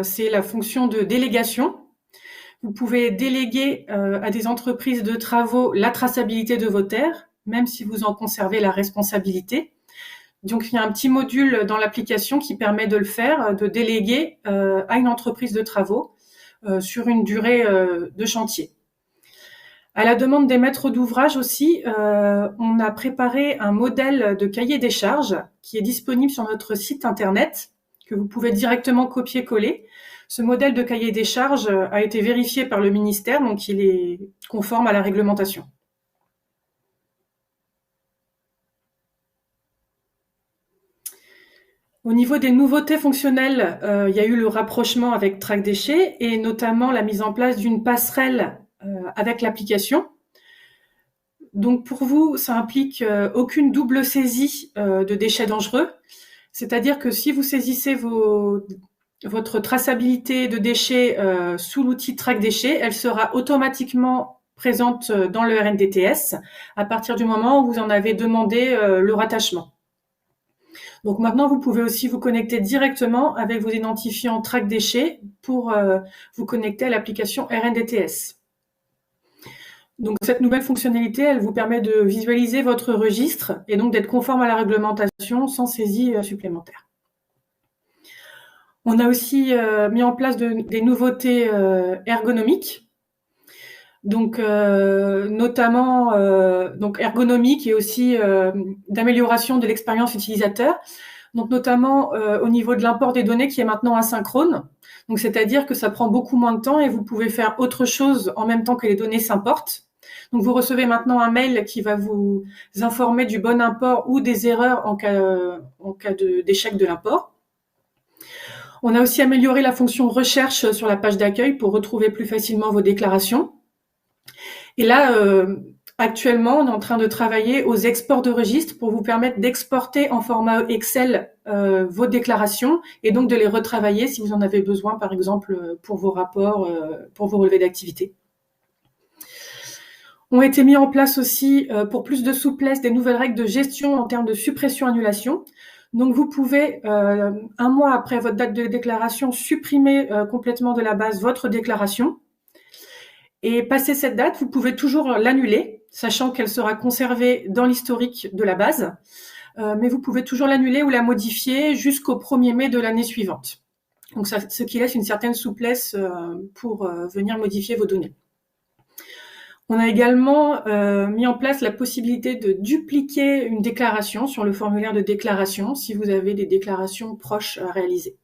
c'est la fonction de délégation. Vous pouvez déléguer à des entreprises de travaux la traçabilité de vos terres, même si vous en conservez la responsabilité. Donc, il y a un petit module dans l'application qui permet de le faire, de déléguer à une entreprise de travaux sur une durée de chantier. À la demande des maîtres d'ouvrage aussi, on a préparé un modèle de cahier des charges qui est disponible sur notre site internet, que vous pouvez directement copier-coller. Ce modèle de cahier des charges a été vérifié par le ministère, donc il est conforme à la réglementation. Au niveau des nouveautés fonctionnelles, il y a eu le rapprochement avec Track Déchets et notamment la mise en place d'une passerelle avec l'application. Donc pour vous, ça implique aucune double saisie de déchets dangereux. C'est-à-dire que si vous saisissez votre traçabilité de déchets sous l'outil Track Déchets, elle sera automatiquement présente dans le RNDTS à partir du moment où vous en avez demandé le rattachement. Donc maintenant, vous pouvez aussi vous connecter directement avec vos identifiants Track Déchets pour vous connecter à l'application RNDTS. Donc cette nouvelle fonctionnalité, elle vous permet de visualiser votre registre et donc d'être conforme à la réglementation sans saisie supplémentaire. On a aussi mis en place des nouveautés ergonomiques. Donc notamment donc ergonomique et aussi d'amélioration de l'expérience utilisateur. Donc notamment au niveau de l'import des données qui est maintenant asynchrone. Donc c'est-à-dire que ça prend beaucoup moins de temps et vous pouvez faire autre chose en même temps que les données s'importent. Donc vous recevez maintenant un mail qui va vous informer du bon import ou des erreurs en cas d'échec de l'import. On a aussi amélioré la fonction recherche sur la page d'accueil pour retrouver plus facilement vos déclarations. Et là, actuellement, on est en train de travailler aux exports de registres pour vous permettre d'exporter en format Excel vos déclarations et donc de les retravailler si vous en avez besoin, par exemple, pour vos rapports, pour vos relevés d'activité. Ont été mis en place aussi, pour plus de souplesse, des nouvelles règles de gestion en termes de suppression-annulation. Donc, vous pouvez, un mois après votre date de déclaration, supprimer complètement de la base votre déclaration. Et passé cette date, vous pouvez toujours l'annuler, sachant qu'elle sera conservée dans l'historique de la base. Mais vous pouvez toujours l'annuler ou la modifier jusqu'au 1er mai de l'année suivante. Donc, ce qui laisse une certaine souplesse pour venir modifier vos données. On a également mis en place la possibilité de dupliquer une déclaration sur le formulaire de déclaration si vous avez des déclarations proches à réaliser.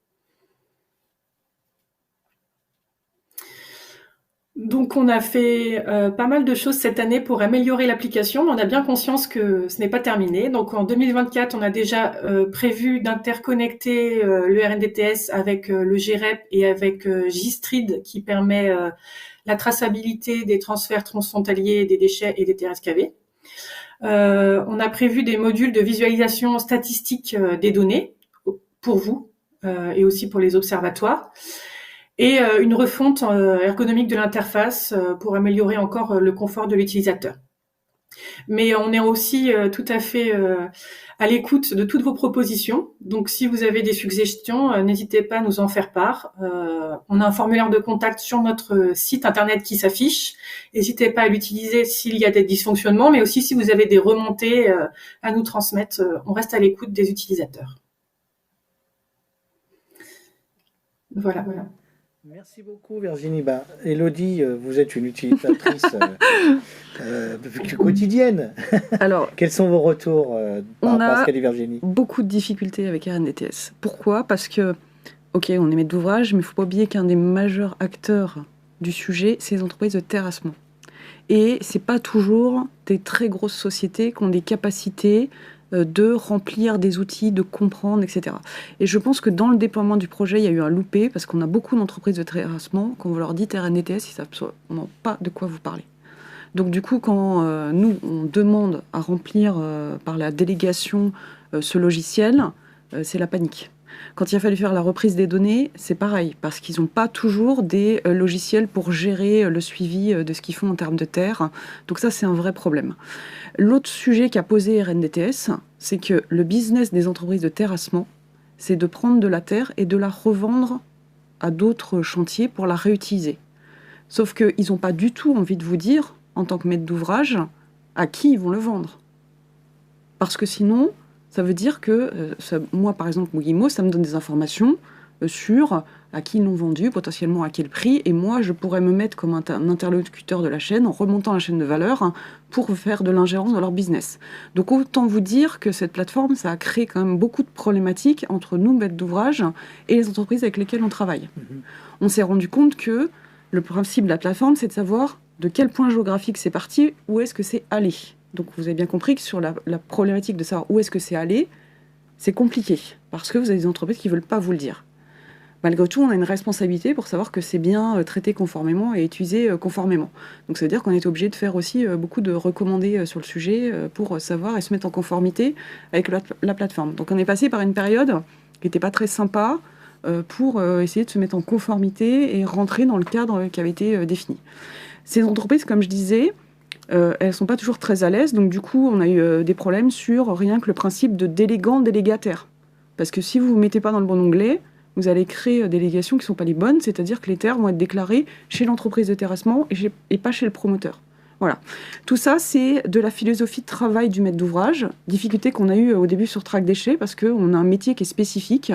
Donc on a fait pas mal de choses cette année pour améliorer l'application, mais on a bien conscience que ce n'est pas terminé. Donc en 2024, on a déjà prévu d'interconnecter le RNDTS avec le GREP et avec JSTRID qui permet la traçabilité des transferts transfrontaliers des déchets et des terres excavées. On a prévu des modules de visualisation statistique des données pour vous et aussi pour les observatoires. Et une refonte ergonomique de l'interface pour améliorer encore le confort de l'utilisateur. Mais on est aussi tout à fait à l'écoute de toutes vos propositions. Donc, si vous avez des suggestions, n'hésitez pas à nous en faire part. On a un formulaire de contact sur notre site internet qui s'affiche. N'hésitez pas à l'utiliser s'il y a des dysfonctionnements, mais aussi si vous avez des remontées à nous transmettre. On reste à l'écoute des utilisateurs. Voilà. Merci beaucoup Virginie. Élodie, vous êtes une utilisatrice quotidienne. Alors, quels sont vos retours par rapport à ce qu'a dit Virginie ? Beaucoup de difficultés avec RNDTS. Pourquoi ? Parce que, ok, on est maître d'ouvrage, mais il ne faut pas oublier qu'un des majeurs acteurs du sujet, c'est les entreprises de terrassement. Et ce n'est pas toujours des très grosses sociétés qui ont des capacités de remplir des outils, de comprendre, etc. Et je pense que dans le déploiement du projet, il y a eu un loupé, parce qu'on a beaucoup d'entreprises de terrassement, quand vous leur dites RNDTS, ils ne savent absolument pas de quoi vous parlez. Donc du coup, quand nous, on demande à remplir par la délégation ce logiciel, c'est la panique. Quand il a fallu faire la reprise des données, c'est pareil, parce qu'ils n'ont pas toujours des logiciels pour gérer le suivi de ce qu'ils font en termes de terre. Donc ça, c'est un vrai problème. L'autre sujet qu'a posé RNDTS, c'est que le business des entreprises de terrassement, c'est de prendre de la terre et de la revendre à d'autres chantiers pour la réutiliser. Sauf qu'ils n'ont pas du tout envie de vous dire, en tant que maître d'ouvrage, à qui ils vont le vendre. Parce que sinon, ça veut dire que, moi par exemple, Wigimo, ça me donne des informations sur à qui ils l'ont vendu, potentiellement à quel prix, et moi je pourrais me mettre comme un interlocuteur de la chaîne, en remontant la chaîne de valeur, pour faire de l'ingérence dans leur business. Donc autant vous dire que cette plateforme, ça a créé quand même beaucoup de problématiques entre nous, maîtres d'ouvrage, et les entreprises avec lesquelles on travaille. On s'est rendu compte que le principe de la plateforme, c'est de savoir de quel point géographique c'est parti, où est-ce que c'est allé. Donc vous avez bien compris que sur la problématique de savoir où est-ce que c'est allé, c'est compliqué, parce que vous avez des entreprises qui ne veulent pas vous le dire. Malgré tout, on a une responsabilité pour savoir que c'est bien traité conformément et utilisé conformément. Donc ça veut dire qu'on est obligé de faire aussi beaucoup de recommandés sur le sujet pour savoir et se mettre en conformité avec la plateforme. Donc on est passé par une période qui n'était pas très sympa pour essayer de se mettre en conformité et rentrer dans le cadre qui avait été défini. Ces entreprises, comme je disais, elles ne sont pas toujours très à l'aise. Donc du coup, on a eu des problèmes sur rien que le principe de délégant-délégataire. Parce que si vous ne vous mettez pas dans le bon onglet, vous allez créer des délégations qui ne sont pas les bonnes, c'est-à-dire que les terres vont être déclarées chez l'entreprise de terrassement et pas chez le promoteur. Voilà. Tout ça, c'est de la philosophie de travail du maître d'ouvrage. Difficulté qu'on a eue au début sur Track Déchets, parce qu'on a un métier qui est spécifique.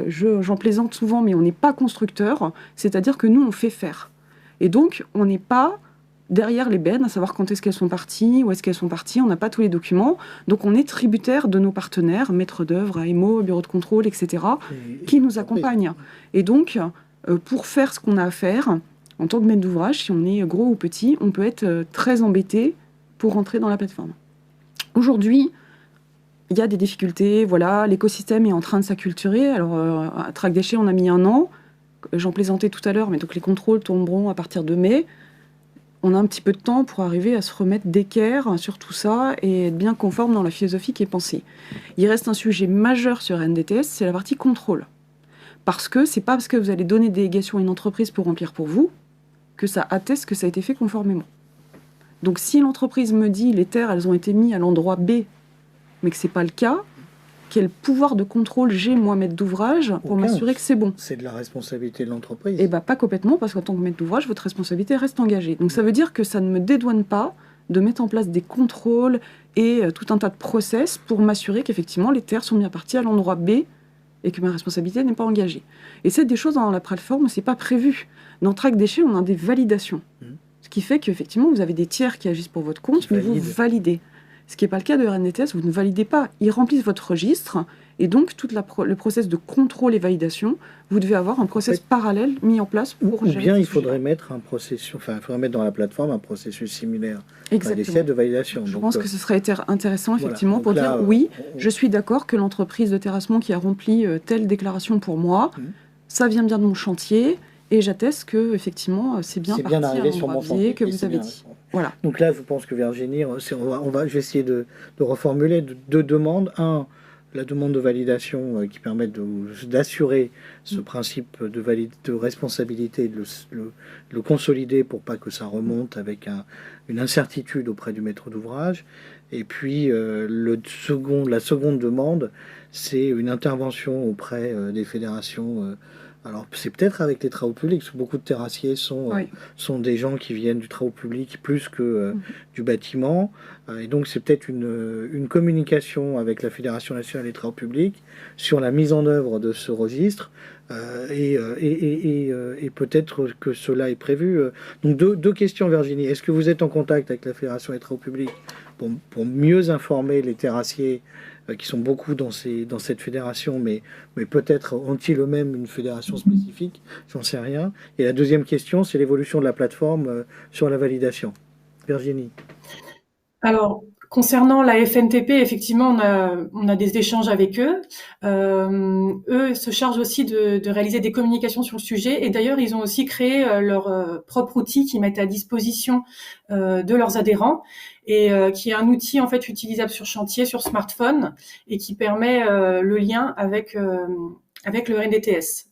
J'en plaisante souvent, mais on n'est pas constructeur, c'est-à-dire que nous, on fait faire. Et donc, on n'est pas derrière les bennes, à savoir quand est-ce qu'elles sont parties, où est-ce qu'elles sont parties, on n'a pas tous les documents. Donc on est tributaire de nos partenaires, maîtres d'œuvre, AMO, bureau de contrôle, etc., qui nous accompagnent. Et donc, pour faire ce qu'on a à faire, en tant que maître d'ouvrage, si on est gros ou petit, on peut être très embêté pour rentrer dans la plateforme. Aujourd'hui, il y a des difficultés, voilà, l'écosystème est en train de s'acculturer. Alors, à Track Déchets, on a mis 1 an. J'en plaisantais tout à l'heure, mais donc les contrôles tomberont à partir de mai. On a un petit peu de temps pour arriver à se remettre d'équerre sur tout ça et être bien conforme dans la philosophie qui est pensée. Il reste un sujet majeur sur NDTS, c'est la partie contrôle. Parce que c'est pas parce que vous allez donner des délégations à une entreprise pour remplir pour vous que ça atteste que ça a été fait conformément. Donc si l'entreprise me dit les terres elles ont été mises à l'endroit B, mais que c'est pas le cas, quel pouvoir de contrôle j'ai, moi, maître d'ouvrage, pour m'assurer que c'est bon? C'est de la responsabilité de l'entreprise. Eh bien, pas complètement, parce qu'en tant que maître d'ouvrage, votre responsabilité reste engagée. Donc ça veut dire que ça ne me dédouane pas de mettre en place des contrôles et tout un tas de process pour m'assurer qu'effectivement les terres sont bien parties à l'endroit B et que ma responsabilité n'est pas engagée. Et c'est des choses dans la plateforme où c'est pas prévu. Dans Track Déchets, on a des validations. Ce qui fait qu'effectivement, vous avez des tiers qui agissent pour votre compte, mais vous validez. Ce qui n'est pas le cas de RNDTS, vous ne validez pas. Ils remplissent votre registre, et donc tout le process de contrôle et validation, vous devez avoir un process parallèle mis en place pour gérer. Ou bien il faudrait mettre il faudrait mettre dans la plateforme un processus similaire à l'essai de validation. Je pense que ce serait intéressant, effectivement, pour dire oui, je suis d'accord que l'entreprise de terrassement qui a rempli telle déclaration pour moi, ça vient bien de mon chantier, et j'atteste que effectivement c'est bien arrivé sur mon chantier que vous avez dit. Voilà. Donc là, je pense que Virginie, je vais essayer de reformuler 2 demandes. La demande de validation qui permet d'assurer ce principe de responsabilité, de le consolider pour pas que ça remonte avec une incertitude auprès du maître d'ouvrage. Et puis la seconde demande, c'est une intervention auprès des fédérations. Alors, c'est peut-être avec les travaux publics, parce que beaucoup de terrassiers sont des gens qui viennent du travaux public plus que du bâtiment. Et donc, c'est peut-être une communication avec la Fédération nationale des travaux publics sur la mise en œuvre de ce registre. Et peut-être que cela est prévu. Donc, deux questions, Virginie. Est-ce que vous êtes en contact avec la Fédération des travaux publics pour mieux informer les terrassiers qui sont beaucoup dans cette fédération, mais peut-être ont-ils eux-mêmes une fédération spécifique, j'en sais rien. Et la deuxième question, c'est l'évolution de la plateforme sur la validation. Virginie. Alors, concernant la FNTP, effectivement, on a des échanges avec eux. Eux se chargent aussi de réaliser des communications sur le sujet. Et d'ailleurs, ils ont aussi créé leur propre outil qu'ils mettent à disposition de leurs adhérents et qui est un outil en fait utilisable sur chantier, sur smartphone et qui permet le lien avec avec le RNDTS.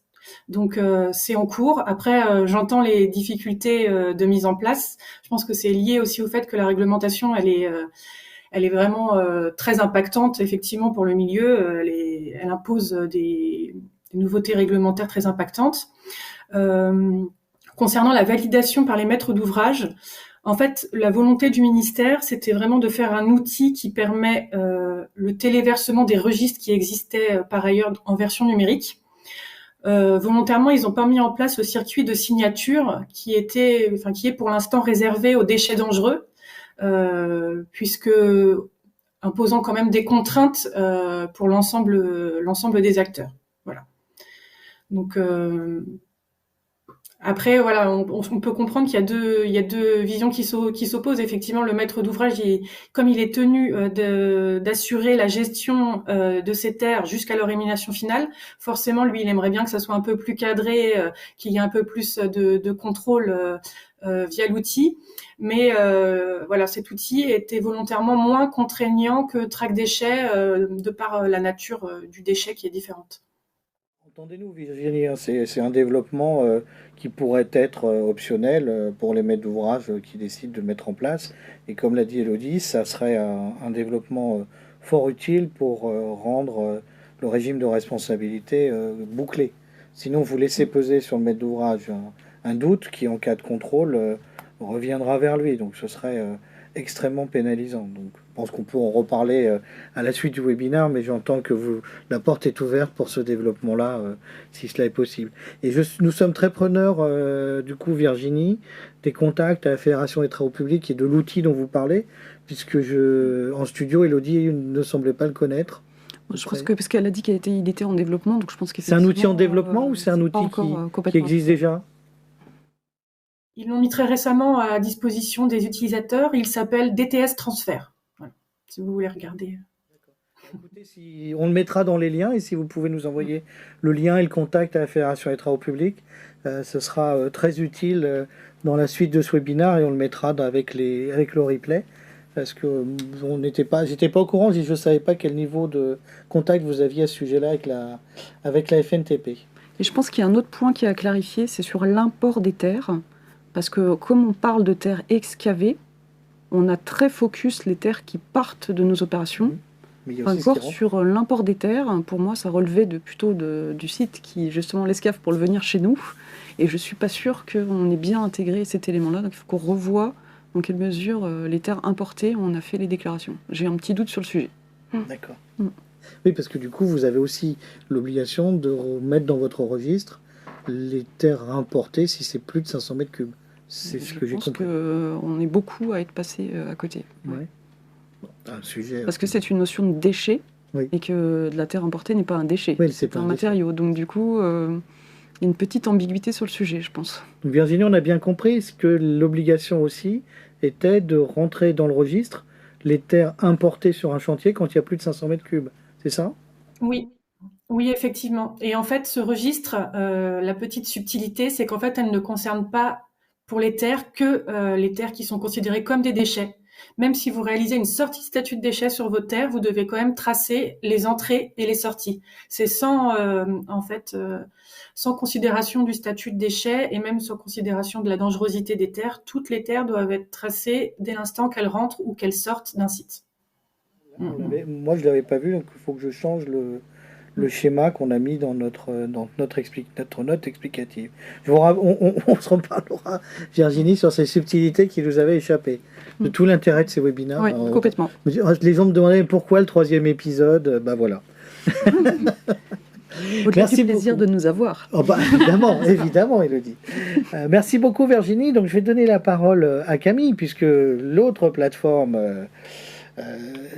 Donc c'est en cours. Après, j'entends les difficultés de mise en place. Je pense que c'est lié aussi au fait que la réglementation, elle est vraiment très impactante, effectivement, pour le milieu. Elle impose des nouveautés réglementaires très impactantes. Concernant la validation par les maîtres d'ouvrage, en fait, la volonté du ministère, c'était vraiment de faire un outil qui permet le téléversement des registres qui existaient par ailleurs en version numérique. Volontairement, ils n'ont pas mis en place le circuit de signature qui est pour l'instant réservé aux déchets dangereux, puisque imposant quand même des contraintes pour l'ensemble des acteurs. Voilà. Donc après, voilà, on peut comprendre qu'il y a deux visions qui s'opposent. Effectivement, le maître d'ouvrage, comme il est tenu d'assurer la gestion de ces terres jusqu'à leur élimination finale, forcément, lui, il aimerait bien que ça soit un peu plus cadré, qu'il y ait un peu plus de contrôle via l'outil. Mais voilà, cet outil était volontairement moins contraignant que Track Déchets de par la nature du déchet qui est différente. Entendez-nous, Virginie, hein, c'est un développement qui pourrait être optionnel pour les maîtres d'ouvrage qui décident de le mettre en place. Et comme l'a dit Élodie, ça serait un développement fort utile pour rendre le régime de responsabilité bouclé. Sinon, vous laissez peser sur le maître d'ouvrage un doute qui, en cas de contrôle, reviendra vers lui. Donc, ce serait extrêmement pénalisant. Donc, je pense qu'on peut en reparler à la suite du webinaire, mais j'entends que la porte est ouverte pour ce développement-là, si cela est possible. Et nous sommes très preneurs, du coup, Virginie, des contacts à la Fédération des travaux publics et de l'outil dont vous parlez, puisque en studio, Élodie ne semblait pas le connaître. Je pense que parce qu'elle a dit qu'il était en développement, donc je pense que c'est un outil en développement ou c'est un outil qui existe déjà? Ils l'ont mis très récemment à disposition des utilisateurs. Il s'appelle DTS Transfert. Voilà, si vous voulez regarder. Écoutez, on le mettra dans les liens et si vous pouvez nous envoyer le lien et le contact à la Fédération des travaux publics, ce sera très utile dans la suite de ce webinaire et on le mettra avec le replay parce que j'étais pas au courant, je ne savais pas quel niveau de contact vous aviez à ce sujet-là avec la FNTP. Et je pense qu'il y a un autre point qui est à clarifier, c'est sur l'import des terres. Parce que comme on parle de terres excavées, on a très focus les terres qui partent de nos opérations. Encore sur l'import des terres, pour moi, ça relevait plutôt du site qui justement l'escave pour le venir chez nous. Et je ne suis pas sûre qu'on ait bien intégré cet élément-là. Donc il faut qu'on revoie dans quelle mesure les terres importées, on a fait les déclarations. J'ai un petit doute sur le sujet. D'accord. Oui, parce que du coup, vous avez aussi l'obligation de mettre dans votre registre les terres importées si c'est plus de 500 mètres cubes. C'est ce que j'ai compris. Je pense qu'on est beaucoup à être passé à côté. Ouais. Bon, un sujet. Parce que c'est une notion de déchet et que de la terre importée n'est pas un déchet. Oui, c'est un matériau. Donc du coup, il y a une petite ambiguïté sur le sujet, je pense. Donc, Virginie, on a bien compris que l'obligation aussi était de rentrer dans le registre les terres importées sur un chantier quand il y a plus de 500 mètres cubes. C'est ça? Oui. Oui, effectivement. Et en fait, ce registre, la petite subtilité, c'est qu'en fait, elle ne concerne pas pour les terres que les terres qui sont considérées comme des déchets. Même si vous réalisez une sortie de statut de déchet sur vos terres, vous devez quand même tracer les entrées et les sorties. C'est sans considération du statut de déchet et même sans considération de la dangerosité des terres. Toutes les terres doivent être tracées dès l'instant qu'elles rentrent ou qu'elles sortent d'un site. Moi, je ne l'avais pas vu, donc il faut que je change le schéma qu'on a mis dans notre note explicative. On se reparlera, Virginie, sur ces subtilités qui nous avaient échappé. De tout l'intérêt de ces webinaires. Oui, complètement. Les gens me demandaient pourquoi le 3e épisode. Voilà. Merci, plaisir de nous avoir. Oh évidemment, Élodie. Merci beaucoup, Virginie. Donc, je vais donner la parole à Camille, puisque l'autre plateforme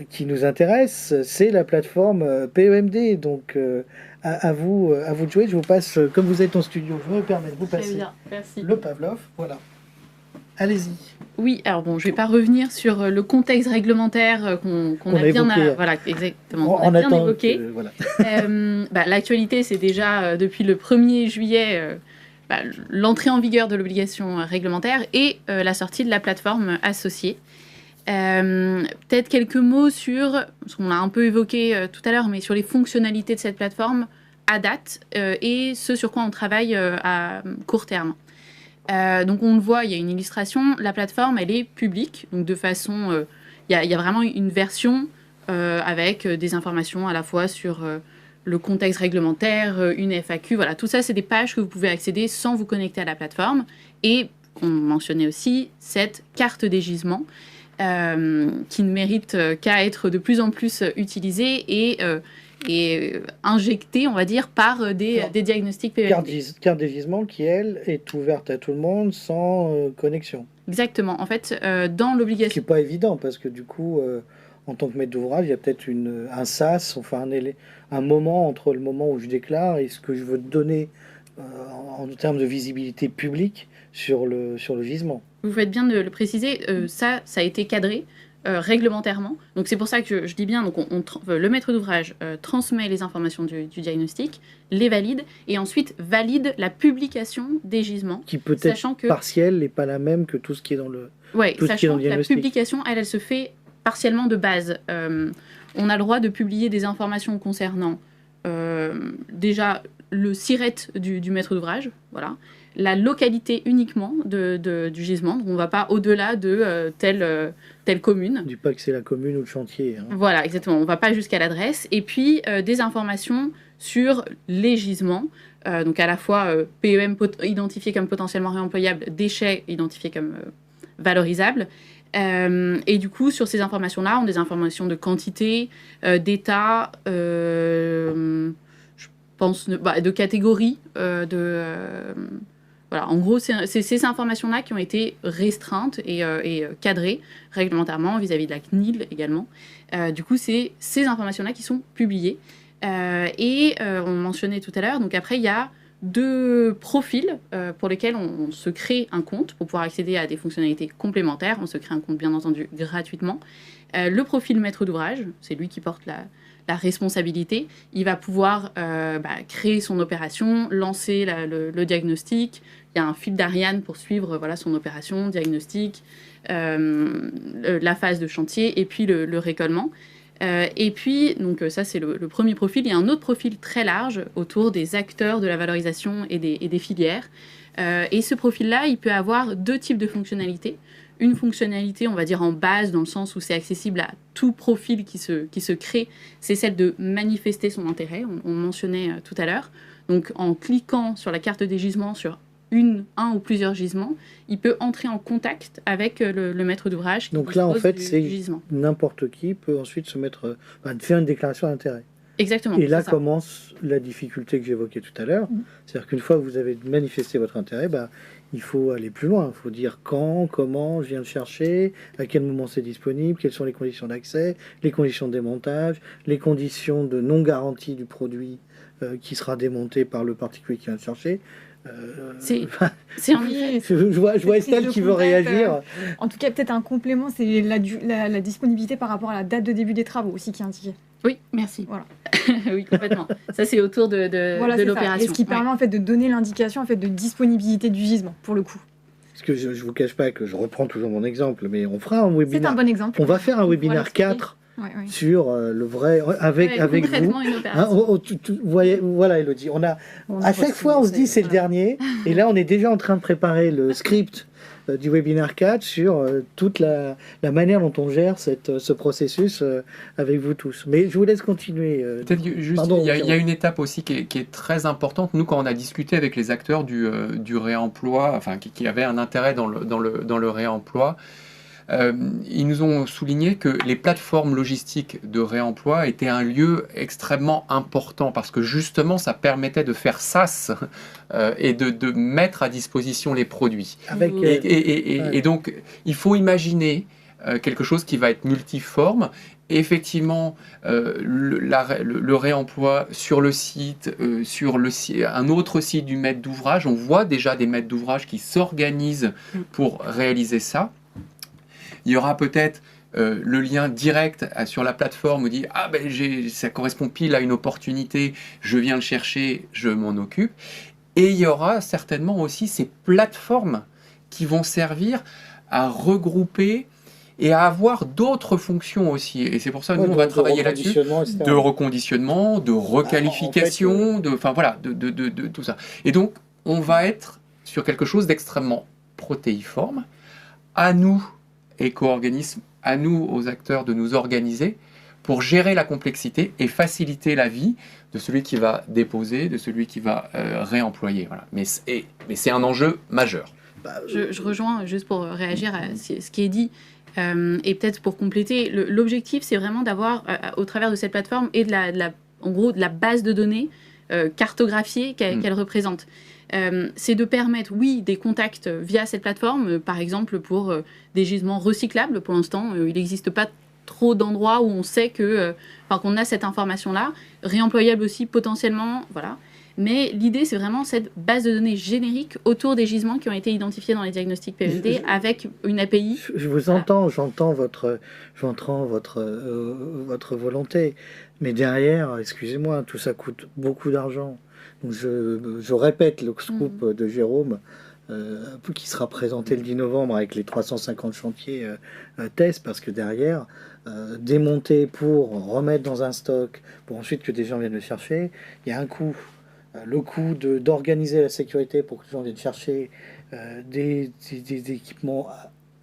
qui nous intéresse, c'est la plateforme PEMD. Donc, à vous de jouer. Je vous passe, comme vous êtes en studio, je me permets de vous passer le Pavlov. Voilà. Allez-y. Oui, alors bon, je ne vais pas revenir sur le contexte réglementaire qu'on a bien évoqué. Voilà, exactement. On a bien évoqué. Voilà. L'actualité, c'est déjà depuis le 1er juillet l'entrée en vigueur de l'obligation réglementaire et la sortie de la plateforme associée. Peut-être quelques mots sur, ce qu'on a un peu évoqué tout à l'heure, mais sur les fonctionnalités de cette plateforme. à date et ce sur quoi on travaille à court terme. Donc on le voit, il y a une illustration, la plateforme elle est publique, donc de façon, il y a vraiment une version avec des informations à la fois sur le contexte réglementaire, une FAQ, voilà, tout ça c'est des pages que vous pouvez accéder sans vous connecter à la plateforme. Et on mentionnait aussi cette carte des gisements qui ne mérite qu'à être de plus en plus utilisée et injectée, on va dire, par des diagnostics PEMD. Carte des gisements qui, elle, est ouverte à tout le monde sans connexion. Exactement. En fait, dans Ce l'obligation... qui n'est pas évident, parce que du coup, en tant que maître d'ouvrage, il y a peut-être un sas, enfin un moment entre le moment où je déclare et ce que je veux donner en termes de visibilité publique sur le gisement. Vous faites bien de le préciser, ça a été cadré réglementairement. Donc c'est pour ça que je dis bien, donc le maître d'ouvrage transmet les informations du diagnostic, les valide, et ensuite valide la publication des gisements. Qui peut être partielle et pas la même que tout ce qui est dans le Oui, sachant que la publication, elle se fait partiellement de base. On a le droit de publier des informations concernant déjà le SIRET du maître d'ouvrage, voilà, la localité uniquement du gisement. Donc on ne va pas au-delà de telle commune. Du pas que c'est la commune ou le chantier. Hein. Voilà, exactement. On ne va pas jusqu'à l'adresse. Et puis des informations sur les gisements. Donc à la fois PEM identifié comme potentiellement réemployable, déchets identifiés comme valorisables. Et du coup, sur ces informations-là, on a des informations de quantité, d'état, je pense, de catégorie, voilà, en gros, c'est ces informations-là qui ont été restreintes et cadrées réglementairement vis-à-vis de la CNIL également. Du coup, c'est ces informations-là qui sont publiées. On mentionnait tout à l'heure, donc après, il y a 2 profils pour lesquels on se crée un compte pour pouvoir accéder à des fonctionnalités complémentaires. On se crée un compte, bien entendu, gratuitement. Le profil maître d'ouvrage, c'est lui qui porte la responsabilité. Il va pouvoir créer son opération, lancer le diagnostic. Il y a un fil d'Ariane pour suivre voilà, son opération, diagnostic, la phase de chantier et puis le récollement. Et puis, donc ça c'est le premier profil. Il y a un autre profil très large autour des acteurs de la valorisation et des filières. Et ce profil-là, il peut avoir 2 types de fonctionnalités. Une fonctionnalité, on va dire en base, dans le sens où c'est accessible à tout profil qui se crée, c'est celle de manifester son intérêt, on mentionnait tout à l'heure. Donc en cliquant sur la carte des gisements, sur un ou plusieurs gisements, il peut entrer en contact avec le maître d'ouvrage. Donc là, en fait, c'est n'importe qui peut ensuite faire une déclaration d'intérêt. Exactement. Et là commence la difficulté que j'évoquais tout à l'heure. C'est-à-dire qu'une fois que vous avez manifesté votre intérêt, il faut aller plus loin. Il faut dire quand, comment, je viens le chercher, à quel moment c'est disponible, quelles sont les conditions d'accès, les conditions de démontage, les conditions de non-garantie du produit qui sera démonté par le particulier qui vient le chercher. C'est en effet. Je vois Estelle qui veut réagir. En tout cas, peut-être un complément, c'est la disponibilité par rapport à la date de début des travaux aussi qui est indiquée. Oui, merci. Voilà. Oui, complètement. Ça, c'est autour de l'opération. Et ce qui permet en fait de donner l'indication en fait de disponibilité du gisement pour le coup. Parce que je vous cache pas que je reprends toujours mon exemple, mais on fera un webinaire. C'est un bon exemple. On va faire un webinaire 4 sur le vrai avec vous. Voilà, Elodie. À chaque fois, on se dit c'est le dernier, et là, on est déjà en train de préparer le script du webinaire 4 sur toute la manière dont on gère ce processus avec vous tous. Mais je vous laisse continuer. Peut-être juste, il y a une étape aussi qui est très importante. Nous, quand on a discuté avec les acteurs du réemploi, enfin qui avaient un intérêt dans le réemploi, ils nous ont souligné que les plateformes logistiques de réemploi étaient un lieu extrêmement important parce que justement ça permettait de faire sas et de mettre à disposition les produits. Et donc il faut imaginer quelque chose qui va être multiforme. Effectivement, le réemploi sur le site, un autre site du maître d'ouvrage, on voit déjà des maîtres d'ouvrage qui s'organisent pour réaliser ça. Il y aura peut-être le lien direct sur la plateforme où dit « Ah ben ça correspond pile à une opportunité, je viens le chercher, je m'en occupe ». Et il y aura certainement aussi ces plateformes qui vont servir à regrouper et à avoir d'autres fonctions aussi. Et c'est pour ça que nous, on va travailler là-dessus, de reconditionnement, de requalification, enfin voilà, de tout ça. Et donc, on va être sur quelque chose d'extrêmement protéiforme. À nous, éco-organismes, à nous, aux acteurs, de nous organiser pour gérer la complexité et faciliter la vie de celui qui va déposer, de celui qui va réemployer. Voilà. Mais c'est un enjeu majeur. Je rejoins, juste pour réagir à ce qui est dit, et peut-être pour compléter, l'objectif, c'est vraiment d'avoir, au travers de cette plateforme et en gros, de la base de données cartographiée qu'elle représente. C'est de permettre, oui, des contacts via cette plateforme, par exemple pour des gisements recyclables. Pour l'instant, il n'existe pas trop d'endroits où on sait qu'on a cette information-là, réemployable aussi potentiellement, voilà. Mais l'idée, c'est vraiment cette base de données générique autour des gisements qui ont été identifiés dans les diagnostics PMD avec une API. Je vous entends, j'entends votre volonté. Mais derrière, excusez-moi, tout ça coûte beaucoup d'argent. Donc je répète le scoop de Jérôme, qui sera présenté le 10 novembre avec les 350 chantiers tests, parce que derrière, démonter pour remettre dans un stock, pour ensuite que des gens viennent le chercher, il y a un coût. Le coût d'organiser la sécurité pour que les gens viennent chercher des équipements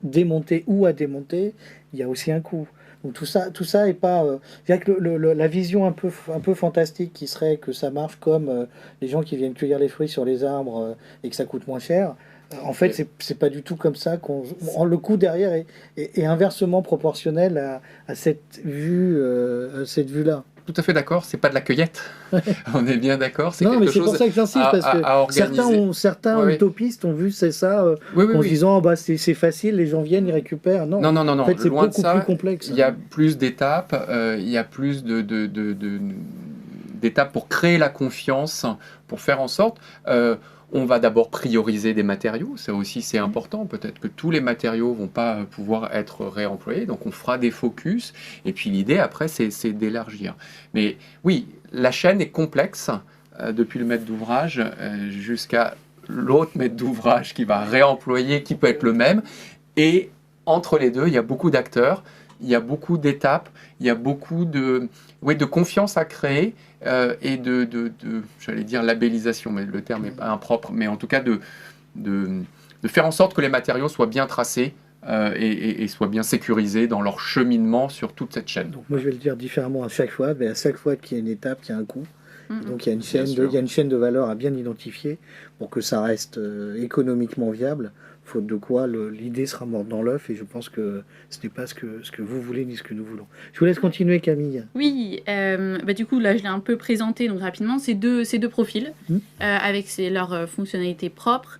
démontés ou à démonter, il y a aussi un coût. Donc tout ça est pas. La vision un peu fantastique qui serait que ça marche comme les gens qui viennent cueillir les fruits sur les arbres et que ça coûte moins cher. En fait, c'est pas du tout comme ça le coût derrière est inversement proportionnel à cette vue-là. Tout à fait d'accord, c'est pas de la cueillette. On est bien d'accord. Non, mais c'est pour ça que j'insiste, parce que certains utopistes ont vu ça en disant c'est facile, les gens viennent, ils récupèrent. Non, en fait, c'est loin beaucoup de ça, plus complexe. Il y a plus d'étapes, il y a plus d'étapes pour créer la confiance, pour faire en sorte. On va d'abord prioriser des matériaux, ça aussi c'est important, peut-être que tous les matériaux vont pas pouvoir être réemployés, donc on fera des focus, et puis l'idée après c'est d'élargir. Mais oui, la chaîne est complexe, depuis le maître d'ouvrage jusqu'à l'autre maître d'ouvrage qui va réemployer, qui peut être le même, et entre les deux, il y a beaucoup d'acteurs, il y a beaucoup d'étapes, il y a beaucoup de confiance à créer, et j'allais dire labellisation, mais le terme n'est pas impropre, mais en tout cas de faire en sorte que les matériaux soient bien tracés et soient bien sécurisés dans leur cheminement sur toute cette chaîne. Donc moi je vais le dire différemment à chaque fois, mais à chaque fois qu'il y a une étape, il y a un coût. Donc il y a une chaîne de valeur à bien identifier pour que ça reste économiquement viable, faute de quoi l'idée sera morte dans l'œuf, et je pense que ce n'est pas ce que vous voulez ni ce que nous voulons. Je vous laisse continuer, Camille. Oui, du coup là je l'ai un peu présenté donc rapidement, ces deux profils avec leurs fonctionnalités propres.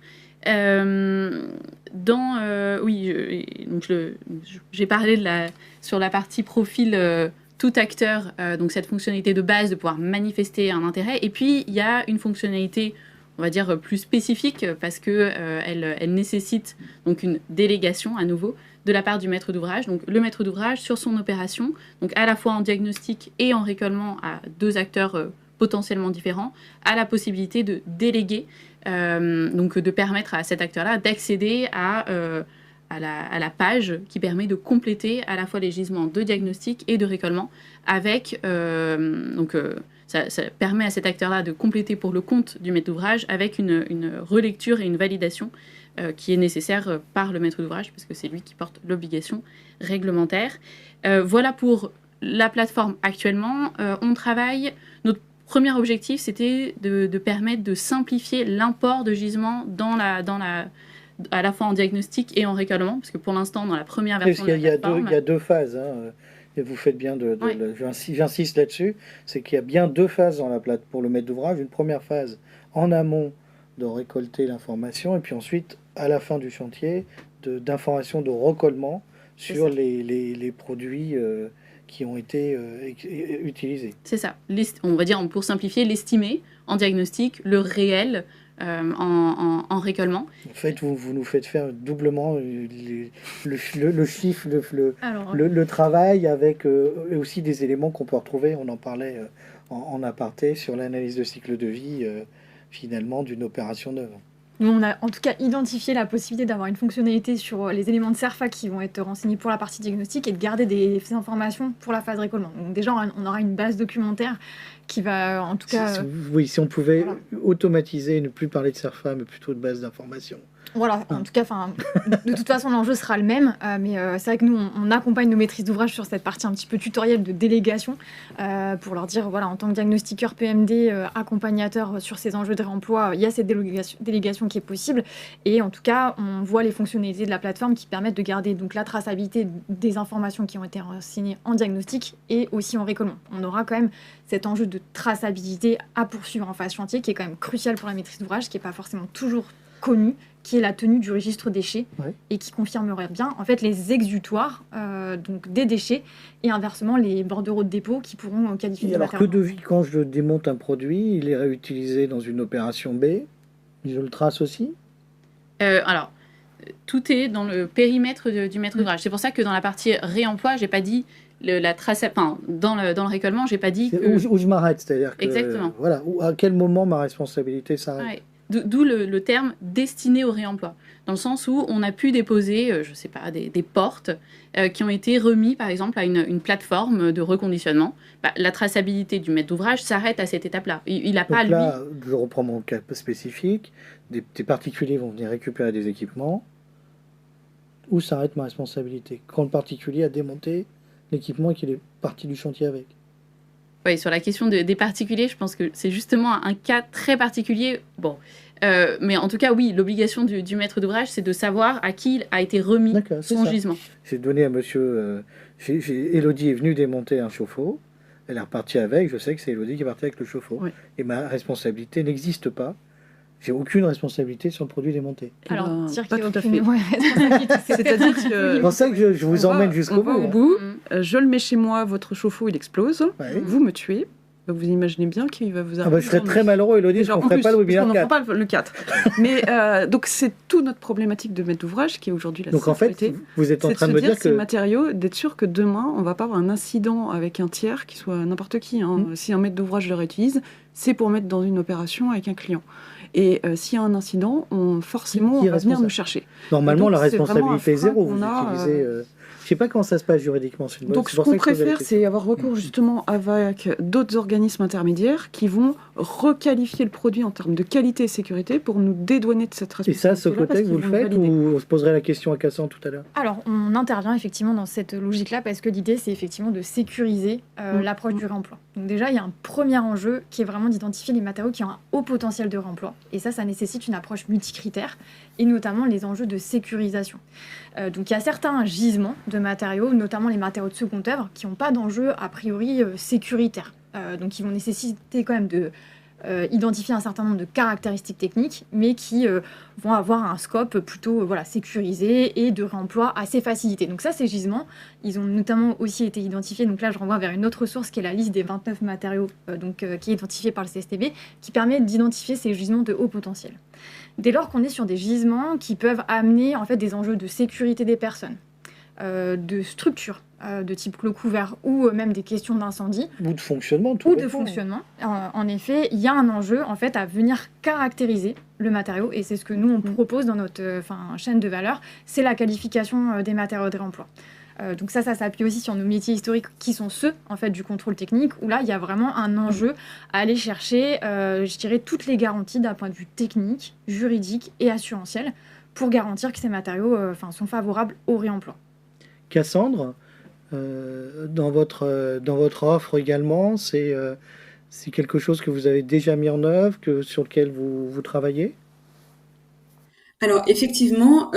J'ai parlé sur la partie profil tout acteur, donc cette fonctionnalité de base de pouvoir manifester un intérêt. Et puis, il y a une fonctionnalité, on va dire, plus spécifique parce que elle nécessite donc une délégation à nouveau de la part du maître d'ouvrage. Donc, le maître d'ouvrage, sur son opération, donc à la fois en diagnostic et en récollement à deux acteurs potentiellement différents, a la possibilité de déléguer, donc de permettre à cet acteur-là d'accéder à la page qui permet de compléter à la fois les gisements de diagnostic et de récollement avec ça permet à cet acteur-là de compléter pour le compte du maître d'ouvrage avec une relecture et une validation qui est nécessaire par le maître d'ouvrage parce que c'est lui qui porte l'obligation réglementaire. Voilà pour la plateforme actuellement. On travaille. Notre premier objectif, c'était de permettre de simplifier l'import de gisements à la fois en diagnostic et en récollement, parce que pour l'instant, dans la première version de la plateforme... Il y a deux phases, et vous faites bien j'insiste là-dessus, c'est qu'il y a bien deux phases pour le maître d'ouvrage. Une première phase en amont de récolter l'information, et puis ensuite, à la fin du chantier, d'information de recollement sur les produits qui ont été utilisés. C'est ça. On va dire, pour simplifier, l'estimer en diagnostic, le réel en récollement. En fait, vous nous faites faire doublement le chiffre, le travail avec aussi des éléments qu'on peut retrouver, on en parlait en aparté, sur l'analyse de cycle de vie, finalement, d'une opération neuve. Nous, on a en tout cas identifié la possibilité d'avoir une fonctionnalité sur les éléments de CERFA qui vont être renseignés pour la partie diagnostic et de garder des informations pour la phase récollement. Donc déjà, on aura une base documentaire qui va en tout cas... Oui, si on pouvait automatiser et ne plus parler de CERFA, mais plutôt de base d'information. Voilà, en tout cas, de toute façon, l'enjeu sera le même, mais c'est vrai que nous, on accompagne nos maîtrises d'ouvrage sur cette partie un petit peu tutoriel de délégation pour leur dire, voilà, en tant que diagnostiqueur PMD, accompagnateur sur ces enjeux de réemploi, il y a cette délégation qui est possible, et en tout cas, on voit les fonctionnalités de la plateforme qui permettent de garder donc la traçabilité des informations qui ont été renseignées en diagnostic et aussi en récollement. On aura quand même cet enjeu de traçabilité à poursuivre en phase chantier qui est quand même crucial pour la maîtrise d'ouvrage, qui n'est pas forcément toujours connu, qui est la tenue du registre déchets et qui confirmerait bien en fait les exutoires donc des déchets et inversement les bordereaux de dépôt qui pourront qualifier de matériaux. Alors que quand je démonte un produit, il est réutilisé dans une opération B, je le trace aussi? Alors, tout est dans le périmètre du maître d'ouvrage. C'est pour ça que dans la partie réemploi, j'ai pas dit la trace, enfin, dans le récollement, j'ai pas dit où je m'arrête, c'est-à-dire que exactement. Voilà, à quel moment ma responsabilité s'arrête. Ouais. D'où le terme destiné au réemploi, dans le sens où on a pu déposer, je sais pas, des portes qui ont été remis, par exemple, à une plateforme de reconditionnement. La traçabilité du maître d'ouvrage s'arrête à cette étape-là. Il n'a pas, là, je reprends mon cas spécifique, des particuliers vont venir récupérer des équipements. Où s'arrête ma responsabilité? Quand le particulier a démonté l'équipement et qu'il est parti du chantier avec. Oui, sur la question des particuliers, je pense que c'est justement un cas très particulier. Bon, mais en tout cas, oui, l'obligation du maître d'ouvrage, c'est de savoir à qui a été remis son gisement. J'ai donné à monsieur... Élodie est venue démonter un chauffe-eau. Elle est repartie avec. Je sais que c'est Élodie qui est partie avec le chauffe-eau. Oui. Et ma responsabilité n'existe pas. J'ai aucune responsabilité sur le produit démonté. Alors, dire pas qu'il y a tout à aucune fait. C'est-à-dire que... C'est pour ça que je vous emmène jusqu'au bout. Au bout. Je le mets chez moi, votre chauffe-eau, il explose. Ouais. Vous me tuez. Vous imaginez bien qu'il va vous arriver. Je serais très malheureux, Élodie, parce qu'on ne ferait pas le webinaire 4. On n'en fera pas le 4. Mais donc, c'est toute notre problématique de maître d'ouvrage qui est aujourd'hui la sécurité. Donc, en fait, vous êtes en train de me dire que... ces matériaux, d'être sûr que demain, on ne va pas avoir un incident avec un tiers qui soit n'importe qui. Si un maître d'ouvrage le réutilise, c'est pour mettre dans une opération avec un client. Et s'il y a un incident, forcément, on va venir nous chercher. Normalement, donc, la responsabilité est zéro. Vous utilisez... Je ne sais pas comment ça se passe juridiquement. Donc, ce qu'on préfère, c'est avoir recours justement avec d'autres organismes intermédiaires qui vont requalifier le produit en termes de qualité et sécurité pour nous dédouaner de cette responsabilité. Et ça, ce côté, vous le faites ou on se poserait la question à Cassandre tout à l'heure? Alors, on intervient effectivement dans cette logique-là parce que l'idée, c'est effectivement de sécuriser l'approche du réemploi. Donc déjà, il y a un premier enjeu qui est vraiment d'identifier les matériaux qui ont un haut potentiel de réemploi. Et ça nécessite une approche multicritère et notamment les enjeux de sécurisation. Donc il y a certains gisements de matériaux, notamment les matériaux de seconde œuvre, qui n'ont pas d'enjeu a priori sécuritaire. Donc ils vont nécessiter quand même de identifier un certain nombre de caractéristiques techniques, mais qui vont avoir un scope plutôt sécurisé et de réemploi assez facilité. Donc ça, ces gisements, ils ont notamment aussi été identifiés. Donc là, je renvoie vers une autre source qui est la liste des 29 matériaux qui est identifiée par le CSTB, qui permet d'identifier ces gisements de haut potentiel. Dès lors qu'on est sur des gisements qui peuvent amener en fait des enjeux de sécurité des personnes, de structure, de type clos couvert ou même des questions d'incendie ou de fonctionnement, en effet, il y a un enjeu en fait à venir caractériser le matériau et c'est ce que nous on propose dans notre chaîne de valeur, c'est la qualification des matériaux de réemploi. Donc ça s'appuie aussi sur nos métiers historiques qui sont ceux en fait du contrôle technique où là il y a vraiment un enjeu à aller chercher je dirais toutes les garanties d'un point de vue technique, juridique et assurantiel pour garantir que ces matériaux sont favorables au réemploi. Cassandre, dans votre offre également, c'est quelque chose que vous avez déjà mis en œuvre, sur lequel vous travaillez? Alors effectivement,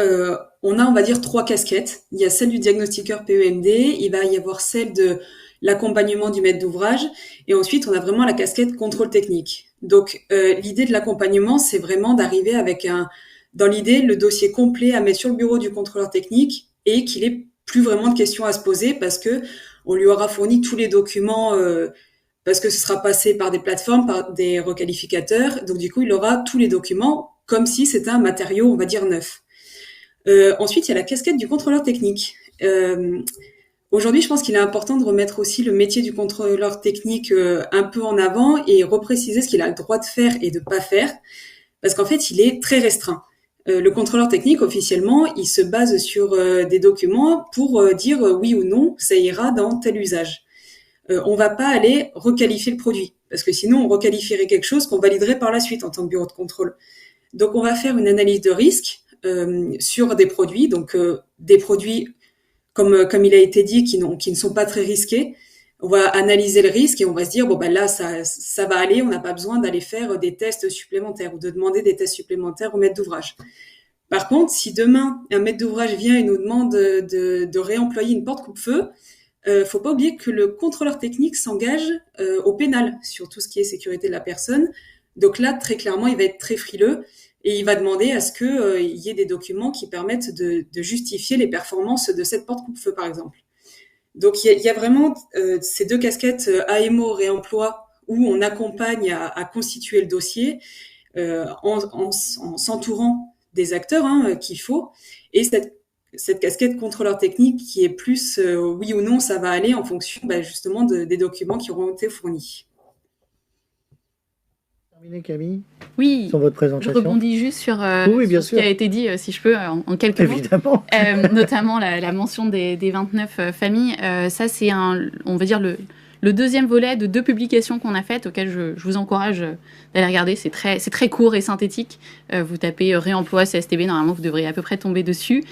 on a, on va dire, 3 casquettes. Il y a celle du diagnostiqueur PEMD, il va y avoir celle de l'accompagnement du maître d'ouvrage, et ensuite on a vraiment la casquette contrôle technique. Donc l'idée de l'accompagnement, c'est vraiment d'arriver avec dans l'idée, le dossier complet à mettre sur le bureau du contrôleur technique et qu'il ait plus vraiment de questions à se poser parce que on lui aura fourni tous les documents parce que ce sera passé par des plateformes, par des requalificateurs. Donc du coup, il aura tous les documents comme si c'était un matériau, on va dire, neuf. Ensuite, il y a la casquette du contrôleur technique. Aujourd'hui, je pense qu'il est important de remettre aussi le métier du contrôleur technique un peu en avant et repréciser ce qu'il a le droit de faire et de pas faire. parce qu'en fait, il est très restreint. Le contrôleur technique, officiellement, il se base sur des documents pour dire oui ou non, ça ira dans tel usage. On va pas aller requalifier le produit, parce que sinon on requalifierait quelque chose qu'on validerait par la suite en tant que bureau de contrôle. Donc on va faire une analyse de risque sur des produits, donc des produits comme il a été dit qui ne sont pas très risqués. On va analyser le risque et on va se dire bon ben là ça va aller, on n'a pas besoin d'aller faire des tests supplémentaires ou de demander des tests supplémentaires au maître d'ouvrage. Par contre, si demain un maître d'ouvrage vient et nous demande de réemployer une porte coupe-feu, faut pas oublier que le contrôleur technique s'engage au pénal sur tout ce qui est sécurité de la personne. Donc là, très clairement, il va être très frileux et il va demander à ce que il y ait des documents qui permettent de justifier les performances de cette porte coupe-feu, par exemple. Donc il y a vraiment ces deux casquettes AMO réemploi où on accompagne à constituer le dossier en s'entourant des acteurs qu'il faut, et cette casquette contrôleur technique qui est plus oui ou non ça va aller en fonction justement des documents qui auront été fournis. Terminé, Camille, Oui, sur votre je présentation. rebondis juste sur, Oui, bien sur ce qui sûr. a été dit, si je peux, en quelques mots. Évidemment. Notamment la mention des 29 familles. Ça, c'est on va dire le deuxième volet de 2 publications qu'on a faites, auxquelles je vous encourage d'aller regarder. C'est très court et synthétique. Vous tapez réemploi CSTB, normalement vous devriez à peu près tomber dessus,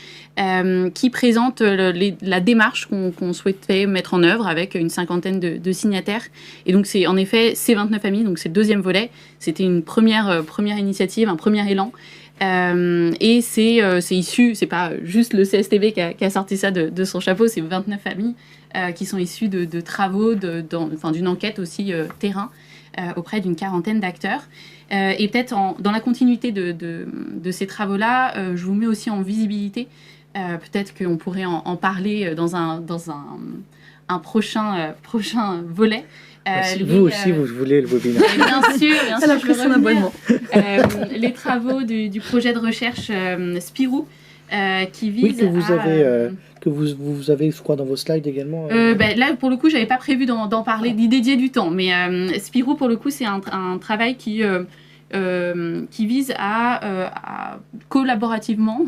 qui présente la démarche qu'on souhaitait mettre en œuvre avec une 50aine de signataires. Et donc c'est en effet ces 29 familles, donc c'est le deuxième volet. C'était une première initiative, un premier élan. Et c'est issu, c'est pas juste le CSTB qui a sorti ça de son chapeau, c'est 29 familles qui sont issues de travaux, d'une enquête aussi terrain auprès d'une 40aine d'acteurs. Et peut-être dans la continuité de ces travaux-là, je vous mets aussi en visibilité, peut-être qu'on pourrait en parler dans un prochain volet. Vous aussi, vous voulez le webinaire. Bien sûr, Elle a pris son abonnement. Les travaux du projet de recherche Spirou, qui vise que vous avez, je crois, dans vos slides également. Là, pour le coup, j'avais pas prévu d'en parler, d'y dédier du temps. Mais Spirou, pour le coup, c'est un travail qui vise à collaborativement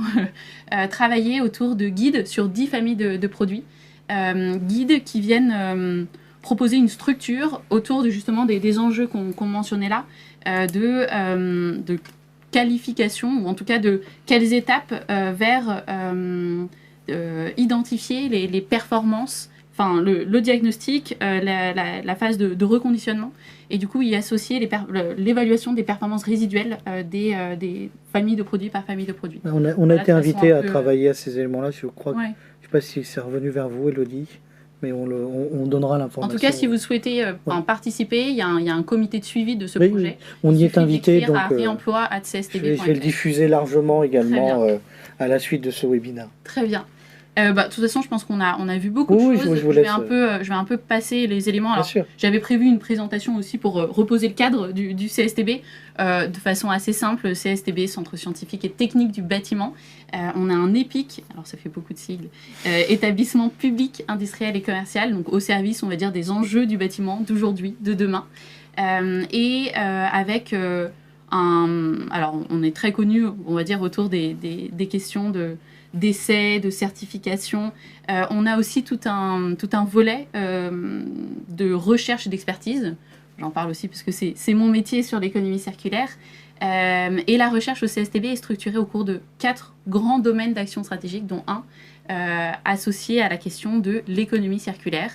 travailler autour de guides sur 10 familles de produits. Guides qui viennent proposer une structure autour justement des enjeux qu'on mentionnait là, de qualification, ou en tout cas de quelles étapes vers identifier les performances, enfin le diagnostic, la phase de reconditionnement, et du coup y associer l'évaluation des performances résiduelles des familles de produits par famille de produits. On a été invité à travailler à ces éléments-là, je crois. Ouais. Je ne sais pas si c'est revenu vers vous, Elodie, mais on donnera l'information. En tout cas, si vous souhaitez participer, il y a un comité de suivi de ce projet. On y est invité, donc à réemploi@csTB.fr. Je vais le diffuser largement également à la suite de ce webinaire. Très bien. De toute façon, je pense qu'on a vu beaucoup de choses. Je vais un peu passer les éléments. Alors, j'avais prévu une présentation aussi pour reposer le cadre du CSTB de façon assez simple. CSTB, Centre scientifique et technique du bâtiment. On a un EPIC, alors ça fait beaucoup de sigles, établissement public, industriel et commercial, donc au service, on va dire, des enjeux du bâtiment d'aujourd'hui, de demain. Avec alors, on est très connu, on va dire, autour des questions d'essais, de certification. On a aussi tout un volet de recherche et d'expertise. J'en parle aussi parce que c'est mon métier sur l'économie circulaire. Et la recherche au CSTB est structurée au cours de 4 grands domaines d'action stratégique, dont un associé à la question de l'économie circulaire.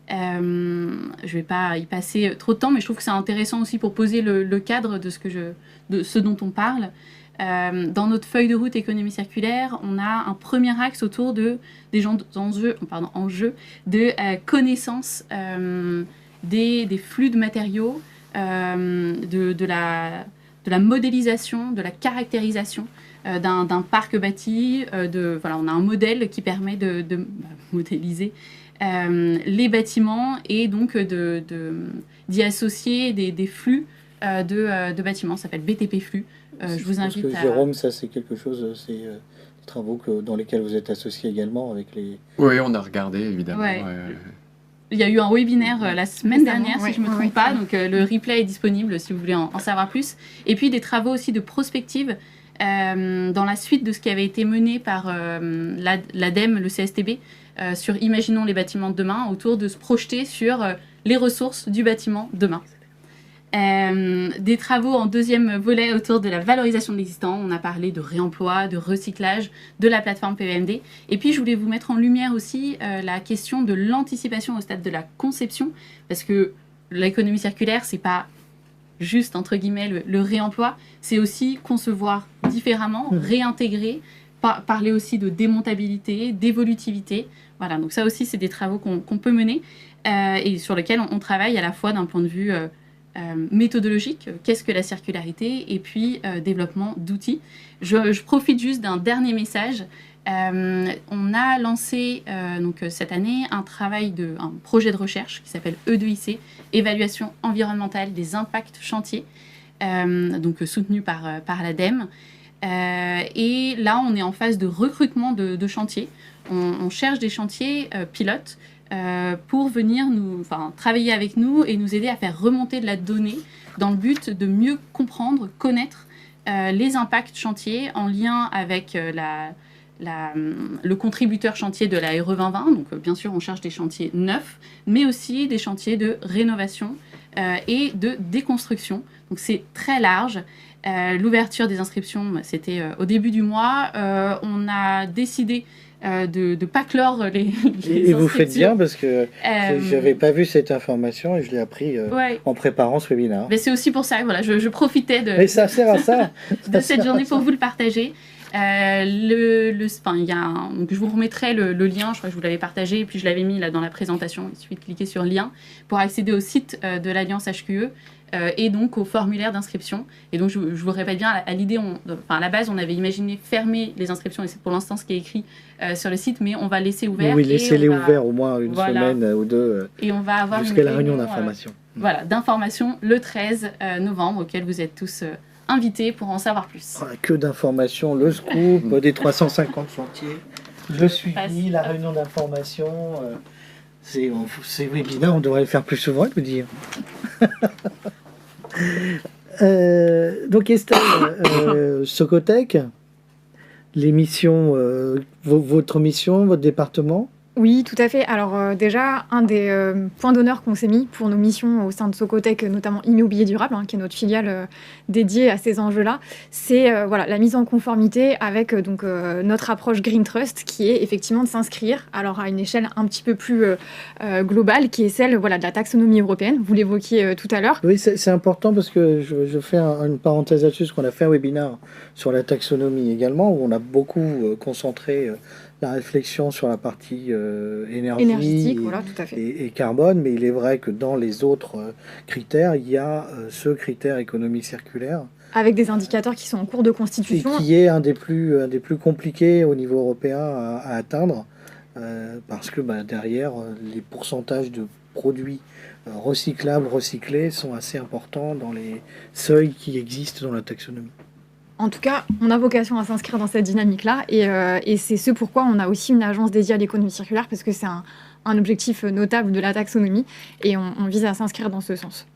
Je ne vais pas y passer trop de temps, mais je trouve que c'est intéressant aussi pour poser le cadre de ce dont on parle. Dans notre feuille de route économie circulaire, on a un premier axe autour des enjeux de connaissance des flux de matériaux, de la modélisation, de la caractérisation d'un parc bâti. On a un modèle qui permet de modéliser les bâtiments et donc d'y associer des flux de bâtiments. Ça s'appelle BTP Flux. Je vous invite à... Jérôme, ça c'est quelque chose, c'est des travaux dans lesquels vous êtes associé également avec les... Oui, on a regardé évidemment. Ouais. il y a eu un webinaire la semaine dernière, si je ne me trompe pas. Oui. Donc, le replay est disponible si vous voulez en savoir plus. Et puis, des travaux aussi de prospective dans la suite de ce qui avait été mené par l'ADEME, le CSTB, sur Imaginons les bâtiments de demain, autour de se projeter sur les ressources du bâtiment demain. Des travaux en deuxième volet autour de la valorisation de l'existant. On a parlé de réemploi, de recyclage, de la plateforme PEMD. Et puis, je voulais vous mettre en lumière aussi la question de l'anticipation au stade de la conception, parce que l'économie circulaire, c'est pas juste, entre guillemets, le réemploi, c'est aussi concevoir différemment, réintégrer, parler aussi de démontabilité, d'évolutivité. Voilà, donc ça aussi, c'est des travaux qu'on peut mener et sur lesquels on travaille à la fois d'un point de vue méthodologique, qu'est-ce que la circularité, et puis développement d'outils. Je profite juste d'un dernier message. On a lancé donc, cette année un projet de recherche qui s'appelle E2IC, Évaluation environnementale des impacts chantiers, donc soutenu par l'ADEME. Et là, on est en phase de recrutement de chantiers. On cherche des chantiers pilotes pour venir travailler avec nous et nous aider à faire remonter de la donnée dans le but de mieux comprendre, connaître les impacts chantiers en lien avec le contributeur chantier de la RE 2020. Donc, bien sûr, on cherche des chantiers neufs, mais aussi des chantiers de rénovation et de déconstruction. Donc, c'est très large. L'ouverture des inscriptions, c'était au début du mois. On a décidé de ne pas clore les Et vous faites bien parce que je n'avais pas vu cette information et je l'ai appris en préparant ce webinaire. Mais c'est aussi pour ça, voilà, je profitais Mais ça sert à ça. de cette journée pour vous le partager. Donc je vous remettrai le lien, je crois que je vous l'avais partagé, et puis je l'avais mis là dans la présentation. Il suffit de cliquer sur lien pour accéder au site de l'Alliance HQE et donc au formulaire d'inscription. Et donc je vous répète bien, à l'idée, à la base, on avait imaginé fermer les inscriptions, et c'est pour l'instant ce qui est écrit sur le site, mais on va laisser ouvert. Oui, laissez-les ouverts au moins une semaine ou deux et on va avoir jusqu'à la réunion d'information. D'information le 13 novembre, auquel vous êtes tous invités pour en savoir plus. Que d'informations, le scoop des 350 chantiers, le suivi, la réunion d'information. Ces webinaires, on devrait le faire plus souvent, je veux dire. Donc Estelle, Socotec, les missions, votre mission, votre département. Oui, tout à fait. Alors déjà, un des points d'honneur qu'on s'est mis pour nos missions au sein de Socotec, notamment Immobilier Durable, qui est notre filiale dédiée à ces enjeux-là, c'est la mise en conformité avec notre approche Green Trust, qui est effectivement de s'inscrire alors à une échelle un petit peu plus globale, qui est celle de la taxonomie européenne. Vous l'évoquiez tout à l'heure. Oui, c'est important parce que je fais une parenthèse là-dessus, parce qu'on a fait un webinaire sur la taxonomie également, où on a beaucoup concentré la réflexion sur la partie énergétique voilà, tout à fait. Et carbone, mais il est vrai que dans les autres critères, il y a ce critère économie circulaire. Avec des indicateurs qui sont en cours de constitution. Et qui est un des plus compliqués au niveau européen à atteindre, parce que derrière, les pourcentages de produits recyclables, recyclés sont assez importants dans les seuils qui existent dans la taxonomie. En tout cas, on a vocation à s'inscrire dans cette dynamique-là et c'est ce pourquoi on a aussi une agence dédiée à l'économie circulaire, parce que c'est un objectif notable de la taxonomie et on vise à s'inscrire dans ce sens.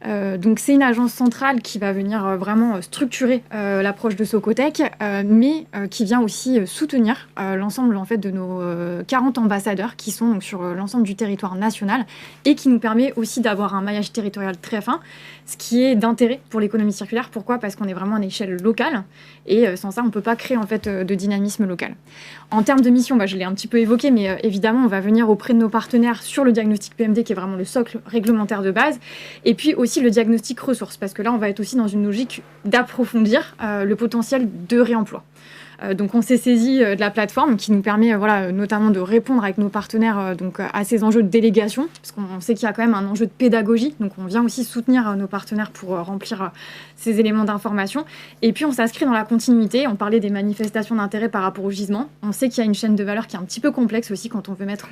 Donc c'est une agence centrale qui va venir vraiment structurer l'approche de Socotec, mais qui vient aussi soutenir l'ensemble en fait de nos 40 ambassadeurs qui sont donc, sur l'ensemble du territoire national et qui nous permet aussi d'avoir un maillage territorial très fin, ce qui est d'intérêt pour l'économie circulaire. Pourquoi ? Parce qu'on est vraiment à échelle locale et sans ça on ne peut pas créer en fait de dynamisme local. En termes de mission, je l'ai un petit peu évoqué, mais évidemment on va venir auprès de nos partenaires sur le diagnostic PMD qui est vraiment le socle réglementaire de base, et puis aussi le diagnostic ressources, parce que là on va être aussi dans une logique d'approfondir le potentiel de réemploi. Donc on s'est saisi de la plateforme qui nous permet notamment de répondre avec nos partenaires à ces enjeux de délégation, parce qu'on sait qu'il y a quand même un enjeu de pédagogie, donc on vient aussi soutenir nos partenaires pour remplir ces éléments d'information. Et puis on s'inscrit dans la continuité, on parlait des manifestations d'intérêt par rapport au gisement, on sait qu'il y a une chaîne de valeur qui est un petit peu complexe aussi quand on veut mettre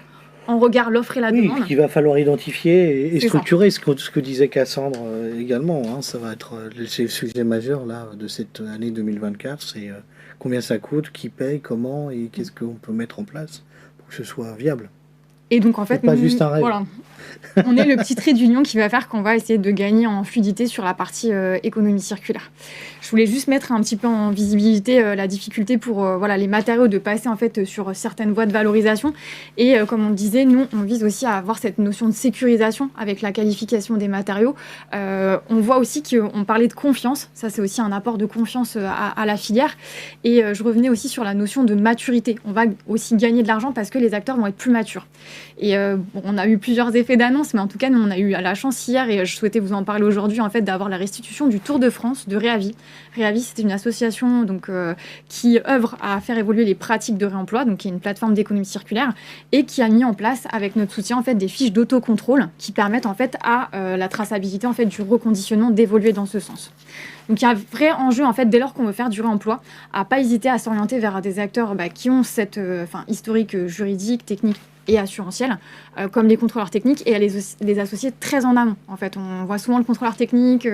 en regard l'offre et la demande. Qu'il va falloir identifier et structurer, ce que disait Cassandre également. Ça va être le sujet majeur là, de cette année 2024, c'est combien ça coûte, qui paye, comment et qu'est-ce qu'on peut mettre en place pour que ce soit viable. Et donc en fait, C'est pas juste un rêve. voilà, on est le petit trait d'union qui va faire qu'on va essayer de gagner en fluidité sur la partie économie circulaire. Je voulais juste mettre un petit peu en visibilité la difficulté pour les matériaux de passer en fait sur certaines voies de valorisation. Et comme on le disait, nous, on vise aussi à avoir cette notion de sécurisation avec la qualification des matériaux. On voit aussi qu'on parlait de confiance. Ça, c'est aussi un apport de confiance à la filière. Et je revenais aussi sur la notion de maturité. On va aussi gagner de l'argent parce que les acteurs vont être plus matures. Et on a eu plusieurs effets d'annonce, mais en tout cas, nous, on a eu la chance hier, et je souhaitais vous en parler aujourd'hui, en fait, d'avoir la restitution du Tour de France de Réavi. Réavi, c'était une association qui œuvre à faire évoluer les pratiques de réemploi, donc qui est une plateforme d'économie circulaire, et qui a mis en place, avec notre soutien, en fait, des fiches d'autocontrôle qui permettent en fait, à la traçabilité en fait, du reconditionnement d'évoluer dans ce sens. Donc il y a un vrai enjeu, en fait, dès lors qu'on veut faire du réemploi, à pas hésiter à s'orienter vers des acteurs qui ont cette historique juridique, technique et assurantielle, comme les contrôleurs techniques, et à les associer très en amont. En fait, on voit souvent le contrôleur technique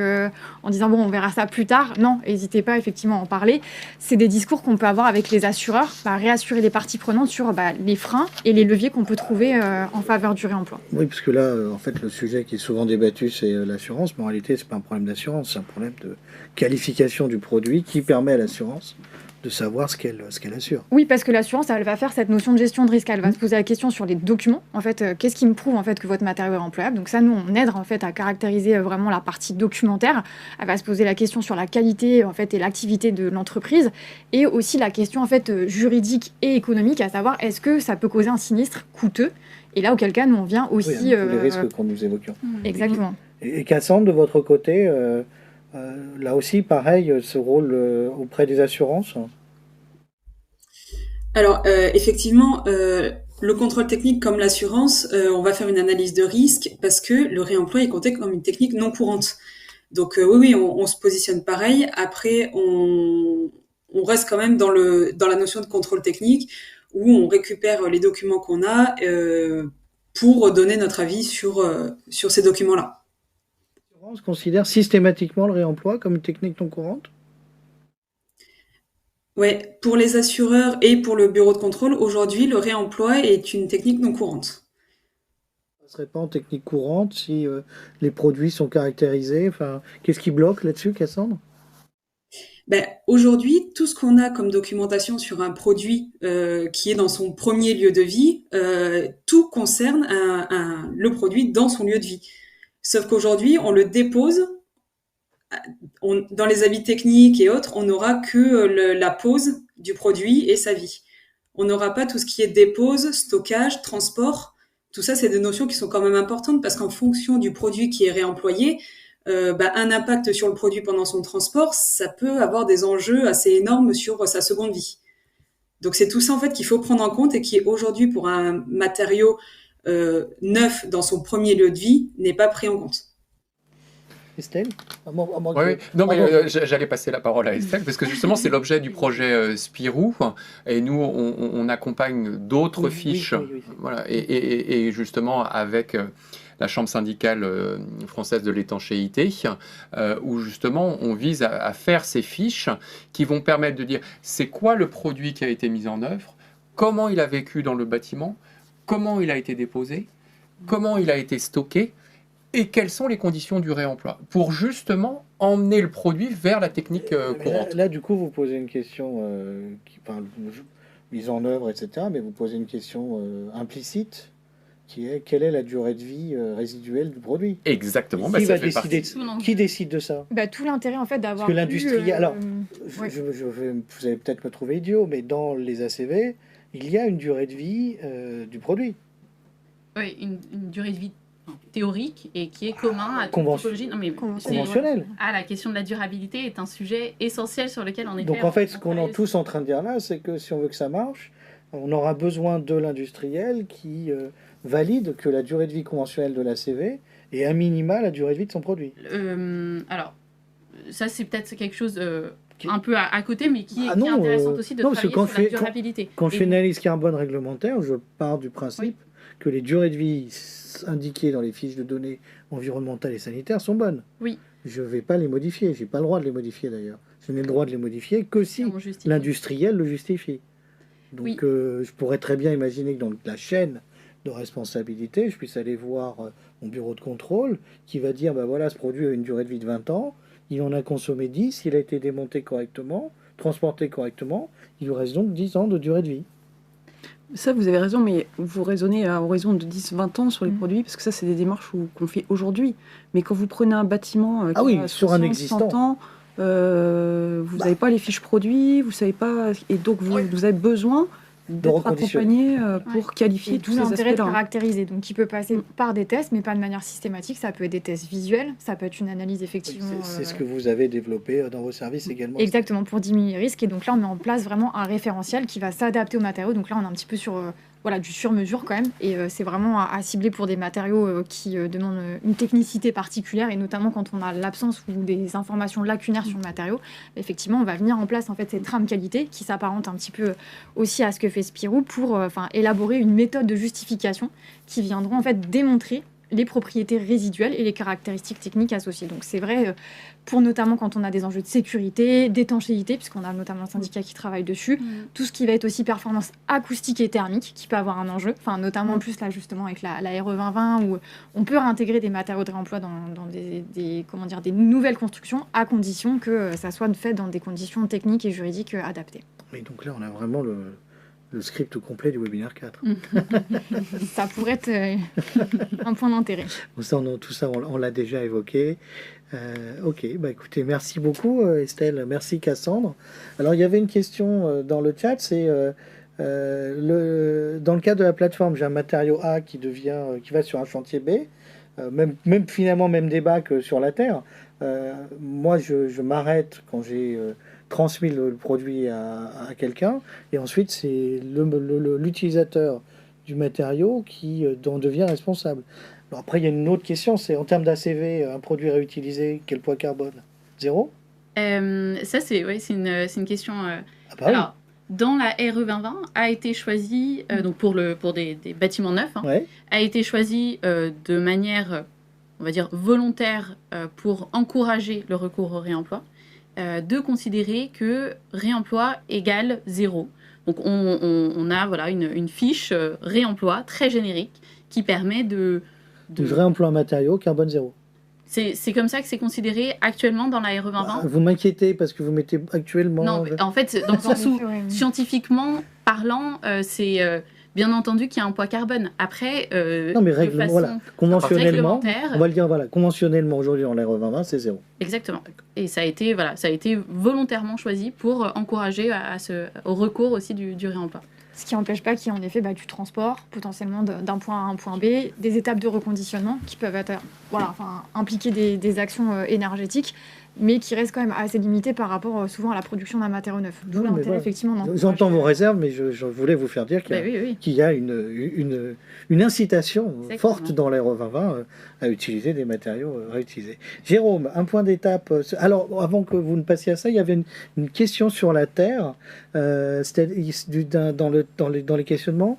en disant bon, on verra ça plus tard. Non, n'hésitez pas effectivement à en parler. C'est des discours qu'on peut avoir avec les assureurs, réassurer les parties prenantes sur les freins et les leviers qu'on peut trouver en faveur du réemploi. Oui, parce que là, en fait, le sujet qui est souvent débattu, c'est l'assurance, mais en réalité, c'est pas un problème d'assurance, c'est un problème de qualification du produit qui permet à l'assurance de savoir ce qu'elle assure. Oui, parce que l'assurance, elle va faire cette notion de gestion de risque. Elle va se poser la question sur les documents. En fait, qu'est-ce qui me prouve en fait que votre matériau est employable? Donc ça, nous, on aide en fait à caractériser vraiment la partie documentaire. Elle va se poser la question sur la qualité en fait et l'activité de l'entreprise, et aussi la question en fait juridique et économique, à savoir est-ce que ça peut causer un sinistre coûteux? Et là, auquel cas, nous, on vient aussi... Oui, tous les risques qu'on nous évoquions. Exactement. Et Cassandre, de votre côté, là aussi, pareil, ce rôle auprès des assurances? Alors, effectivement, le contrôle technique comme l'assurance, on va faire une analyse de risque parce que le réemploi est compté comme une technique non courante. Donc oui, on se positionne pareil. Après, on reste quand même dans la notion de contrôle technique où on récupère les documents qu'on a pour donner notre avis sur ces documents-là. L'assurance considère systématiquement le réemploi comme une technique non courante? Ouais, pour les assureurs et pour le bureau de contrôle, aujourd'hui, le réemploi est une technique non courante. Ça ne serait pas en technique courante si les produits sont caractérisés? Enfin, qu'est-ce qui bloque là-dessus, Cassandre? Aujourd'hui, tout ce qu'on a comme documentation sur un produit qui est dans son premier lieu de vie, tout concerne le produit dans son lieu de vie. Sauf qu'aujourd'hui, on le dépose. Dans les avis techniques et autres, on n'aura que la pose du produit et sa vie. On n'aura pas tout ce qui est dépose, stockage, transport. Tout ça, c'est des notions qui sont quand même importantes parce qu'en fonction du produit qui est réemployé, un impact sur le produit pendant son transport, ça peut avoir des enjeux assez énormes sur sa seconde vie. Donc c'est tout ça en fait qu'il faut prendre en compte et qui aujourd'hui pour un matériau neuf dans son premier lieu de vie n'est pas pris en compte. Estelle? Oui. Non, mais j'allais passer la parole à Estelle, parce que justement, c'est l'objet du projet Spirou, et nous, on accompagne d'autres fiches, oui. Voilà, et justement, avec la Chambre syndicale française de l'étanchéité, où justement, on vise à faire ces fiches qui vont permettre de dire, c'est quoi le produit qui a été mis en œuvre, comment il a vécu dans le bâtiment, comment il a été déposé, comment il a été stocké, et quelles sont les conditions du réemploi, pour justement emmener le produit vers la technique courante. Là, du coup, vous posez une question qui parle de mise en œuvre, etc., mais vous posez une question implicite, qui est quelle est la durée de vie résiduelle du produit? Exactement, qui décide de ça? Tout l'intérêt, en fait, d'avoir... Parce que l'industrie... Alors, ouais. vous allez peut-être me trouver idiot, mais dans les ACV, il y a une durée de vie du produit. Oui, une durée de vie théorique et qui est commun à toute typologie. Non, mais conventionnel. La question de la durabilité est un sujet essentiel sur lequel on est. Donc en fait, ce qu'on est tous en train de dire là, c'est que si on veut que ça marche, on aura besoin de l'industriel qui valide que la durée de vie conventionnelle de l'ACV est à minima la durée de vie de son produit. Alors, ça c'est peut-être quelque chose un peu à côté, mais qui est intéressant aussi de travailler sur la durabilité. Quand je fais une analyse carbone réglementaire, je pars du principe que les durées de vie indiquées dans les fiches de données environnementales et sanitaires sont bonnes. Oui. Je ne vais pas les modifier. Je n'ai pas le droit de les modifier d'ailleurs. Je n'ai le droit de les modifier que si l'industriel le justifie. Donc je pourrais très bien imaginer que dans la chaîne de responsabilité, je puisse aller voir mon bureau de contrôle qui va dire, voilà, ce produit a une durée de vie de 20 ans, il en a consommé 10, il a été démonté correctement, transporté correctement, il lui reste donc 10 ans de durée de vie. Ça, vous avez raison, mais vous raisonnez à horizon de 10-20 ans sur les produits, parce que ça, c'est des démarches qu'on fait aujourd'hui. Mais quand vous prenez un bâtiment qui a sur un 60, existant. 100 ans, vous n'avez pas les fiches produits, vous savez pas, et donc vous avez besoin d'être accompagné pour qualifier tous ces aspects-là. L'intérêt de caractériser. Donc, il peut passer par des tests, mais pas de manière systématique. Ça peut être des tests visuels, ça peut être une analyse effectivement. C'est ce que vous avez développé dans vos services également. Exactement, pour diminuer les risques. Et donc là, on met en place vraiment un référentiel qui va s'adapter aux matériaux. Donc là, on est un petit peu sur du sur-mesure quand même. Et c'est vraiment à cibler pour des matériaux qui demandent une technicité particulière. Et notamment quand on a l'absence ou des informations lacunaires sur le matériau. Effectivement, on va venir en place en fait, cette trame qualité qui s'apparente un petit peu aussi à ce que fait Spirou pour élaborer une méthode de justification qui viendront en fait démontrer les propriétés résiduelles et les caractéristiques techniques associées. Donc c'est vrai pour notamment quand on a des enjeux de sécurité, d'étanchéité, puisqu'on a notamment un syndicat qui travaille dessus, tout ce qui va être aussi performance acoustique et thermique, qui peut avoir un enjeu, notamment en plus là justement avec la RE 2020, où on peut réintégrer des matériaux de réemploi dans des nouvelles constructions, à condition que ça soit fait dans des conditions techniques et juridiques adaptées. Et donc là, on a vraiment le script complet du webinaire 4. Ça pourrait être un point d'intérêt. Tout ça, on l'a déjà évoqué. Ok, écoutez, merci beaucoup Estelle, merci Cassandre. Alors, il y avait une question dans le chat, c'est dans le cas de la plateforme, j'ai un matériau A qui va sur un chantier B, même finalement, même débat que sur la Terre. Moi, je m'arrête quand j'ai transmis le produit à quelqu'un, et ensuite c'est l'utilisateur du matériau qui en devient responsable. Alors après, il y a une autre question, c'est en termes d'ACV, un produit réutilisé, quel poids carbone? 0? Ça, c'est une question... Alors, dans la RE 2020, a été choisi, donc pour des bâtiments neufs, a été choisi de manière, on va dire, volontaire pour encourager le recours au réemploi, de considérer que réemploi égale 0. Donc on a une fiche réemploi très générique qui permet de réemploi matériaux, carbone 0. C'est comme ça que c'est considéré actuellement dans la RE 2020. Vous m'inquiétez parce que vous mettez actuellement... Non, en fait, dans le sens où, scientifiquement parlant, c'est... bien entendu qu'il y a un poids carbone. Après, non, mais conventionnellement, on va le dire, conventionnellement aujourd'hui dans l'RE 2020, c'est 0. Exactement. Et ça a été volontairement choisi pour encourager au recours aussi du réemploi. Ce qui n'empêche pas qu'il y ait en effet du transport, potentiellement d'un point A à un point B, des étapes de reconditionnement qui peuvent être, impliquer des actions énergétiques, mais qui restent quand même assez limitées par rapport souvent à la production d'un matériau neuf. D'où l'intérêt, effectivement. J'entends vos réserves, mais je voulais vous faire dire qu'il y a une incitation forte dans l'RE 2020 à utiliser des matériaux réutilisés. Jérôme, un point d'étape. Alors, avant que vous ne passiez à ça, il y avait une question sur la Terre. C'était dans les questionnements.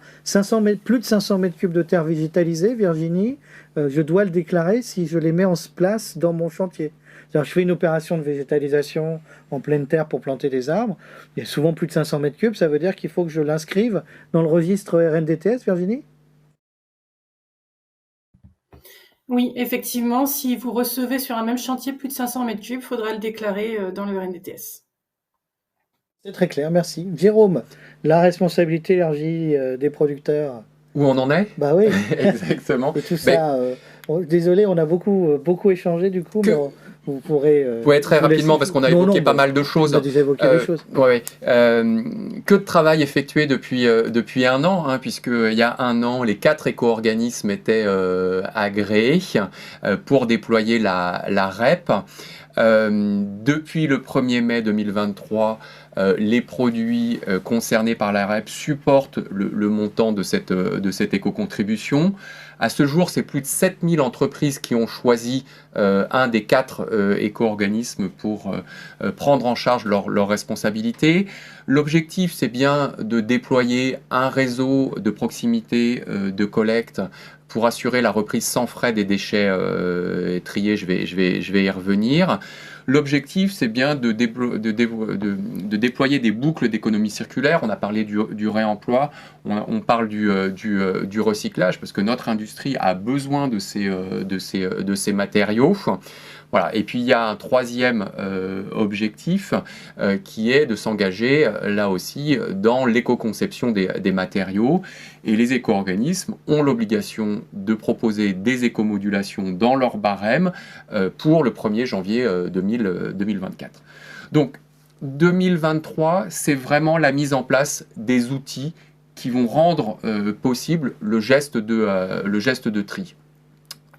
Plus de 500 mètres cubes de terre végétalisée, Virginie, je dois le déclarer si je les mets en place dans mon chantier. Je fais une opération de végétalisation en pleine terre pour planter des arbres. Il y a souvent plus de 500 mètres cubes. Ça veut dire qu'il faut que je l'inscrive dans le registre RNDTS, Virginie? Oui, effectivement, si vous recevez sur un même chantier plus de 500 mètres cubes, il faudra le déclarer dans le RNDTS. C'est très clair, merci. Jérôme, la responsabilité élargie des producteurs. Où on en est? Bah oui. Exactement. Et tout ça, désolé, on a beaucoup échangé du coup, mais vous pourrez... très rapidement, parce qu'on a évoqué pas mal de choses. On a déjà évoqué des choses. Que de travail effectué depuis un an, puisqu'il y a un an, les 4 éco-organismes étaient agréés pour déployer la REP. Depuis le 1er mai 2023, les produits concernés par la REP supportent le montant de cette éco-contribution. À ce jour, c'est plus de 7000 entreprises qui ont choisi un des 4 éco-organismes pour prendre en charge leurs responsabilités. L'objectif, c'est bien de déployer un réseau de proximité de collecte pour assurer la reprise sans frais des déchets triés. Je vais y revenir. L'objectif, c'est bien de déployer des boucles d'économie circulaire. On a parlé du réemploi, on parle du recyclage, parce que notre industrie a besoin de ces matériaux. Voilà. Et puis il y a un troisième objectif qui est de s'engager là aussi dans l'éco-conception des matériaux. Et les éco-organismes ont l'obligation de proposer des éco-modulations dans leur barème pour le 1er janvier 2024. Donc 2023, c'est vraiment la mise en place des outils qui vont rendre possible le geste de tri.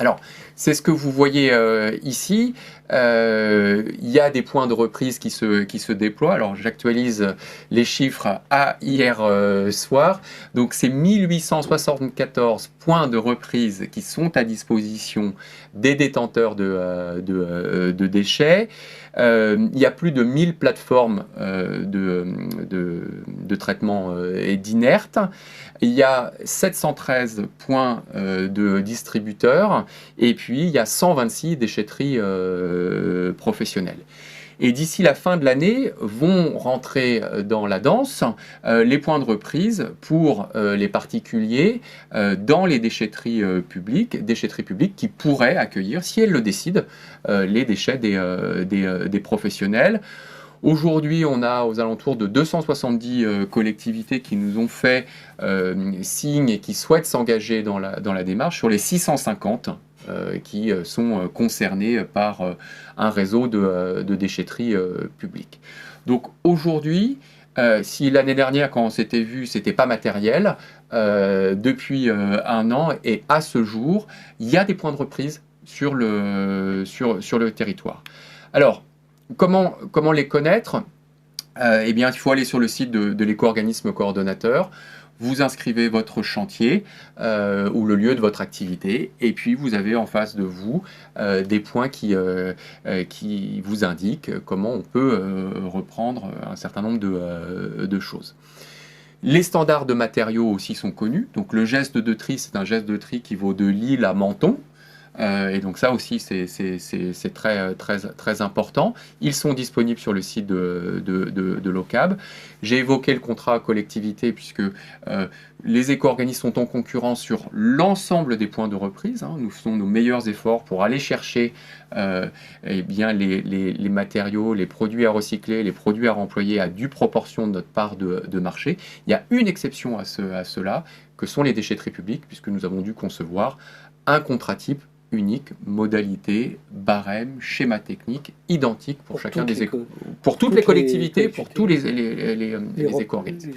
Alors, c'est ce que vous voyez ici. Il y a des points de reprise qui se déploient. Alors, j'actualise les chiffres à hier soir. Donc, c'est 1874 points de reprise qui sont à disposition des détenteurs de déchets. Il y a plus de 1000 plateformes de traitement d'inertes. Il y a 713 points de distributeurs et puis il y a 126 déchetteries professionnelles. Et d'ici la fin de l'année, vont rentrer dans la danse les points de reprise pour les particuliers dans les déchetteries publiques qui pourraient accueillir, si elles le décident, les déchets des professionnels. Aujourd'hui, on a aux alentours de 270 collectivités qui nous ont fait signe et qui souhaitent s'engager dans la démarche sur les 650 qui sont concernés par un réseau de déchetteries publiques. Donc aujourd'hui, si l'année dernière, quand on s'était vu, c'était pas matériel, depuis un an et à ce jour, il y a des points de reprise sur le territoire. Alors, comment les connaître ? Eh bien, il faut aller sur le site de l'éco-organisme coordonnateur. Vous inscrivez votre chantier ou le lieu de votre activité et puis vous avez en face de vous des points qui vous indiquent comment on peut reprendre un certain nombre de choses. Les standards de matériaux aussi sont connus. Donc le geste de tri, c'est un geste de tri qui vaut de Lille à Menton. Et donc ça aussi, c'est très important. Ils sont disponibles sur le site de l'OCAB. J'ai évoqué le contrat collectivité puisque les éco-organismes sont en concurrence sur l'ensemble des points de reprise. Nous faisons nos meilleurs efforts pour aller chercher les matériaux, les produits à recycler, les produits à remployer à due proportion de notre part de marché. Il y a une exception à cela, que sont les déchetteries publiques, puisque nous avons dû concevoir un contrat type unique, modalité, barème, schéma technique, identique pour chacun pour toutes les collectivités, pour tous les éco-organismes.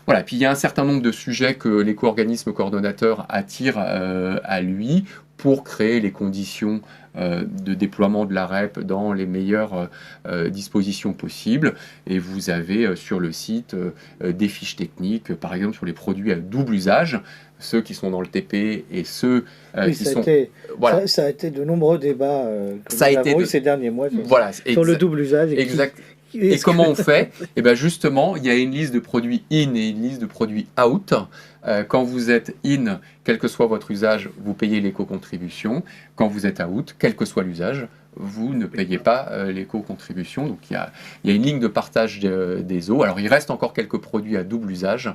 Voilà, puis il y a un certain nombre de sujets que l'éco-organisme coordonnateur attire à lui pour créer les conditions de déploiement de la REP dans les meilleures dispositions possibles. Et vous avez sur le site des fiches techniques, par exemple sur les produits à double usage, ceux qui sont dans le TP et ceux qui sont... Voilà. Ça a été de nombreux débats que nous avons eu ces derniers mois sur le double usage. Exact. Et comment on fait ? Et bien justement, il y a une liste de produits in et une liste de produits out. Quand vous êtes in, quel que soit votre usage, vous payez l'éco-contribution. Quand vous êtes out, quel que soit l'usage, vous ne payez pas l'éco-contribution. Donc il y a une ligne de partage des eaux. Alors il reste encore quelques produits à double usage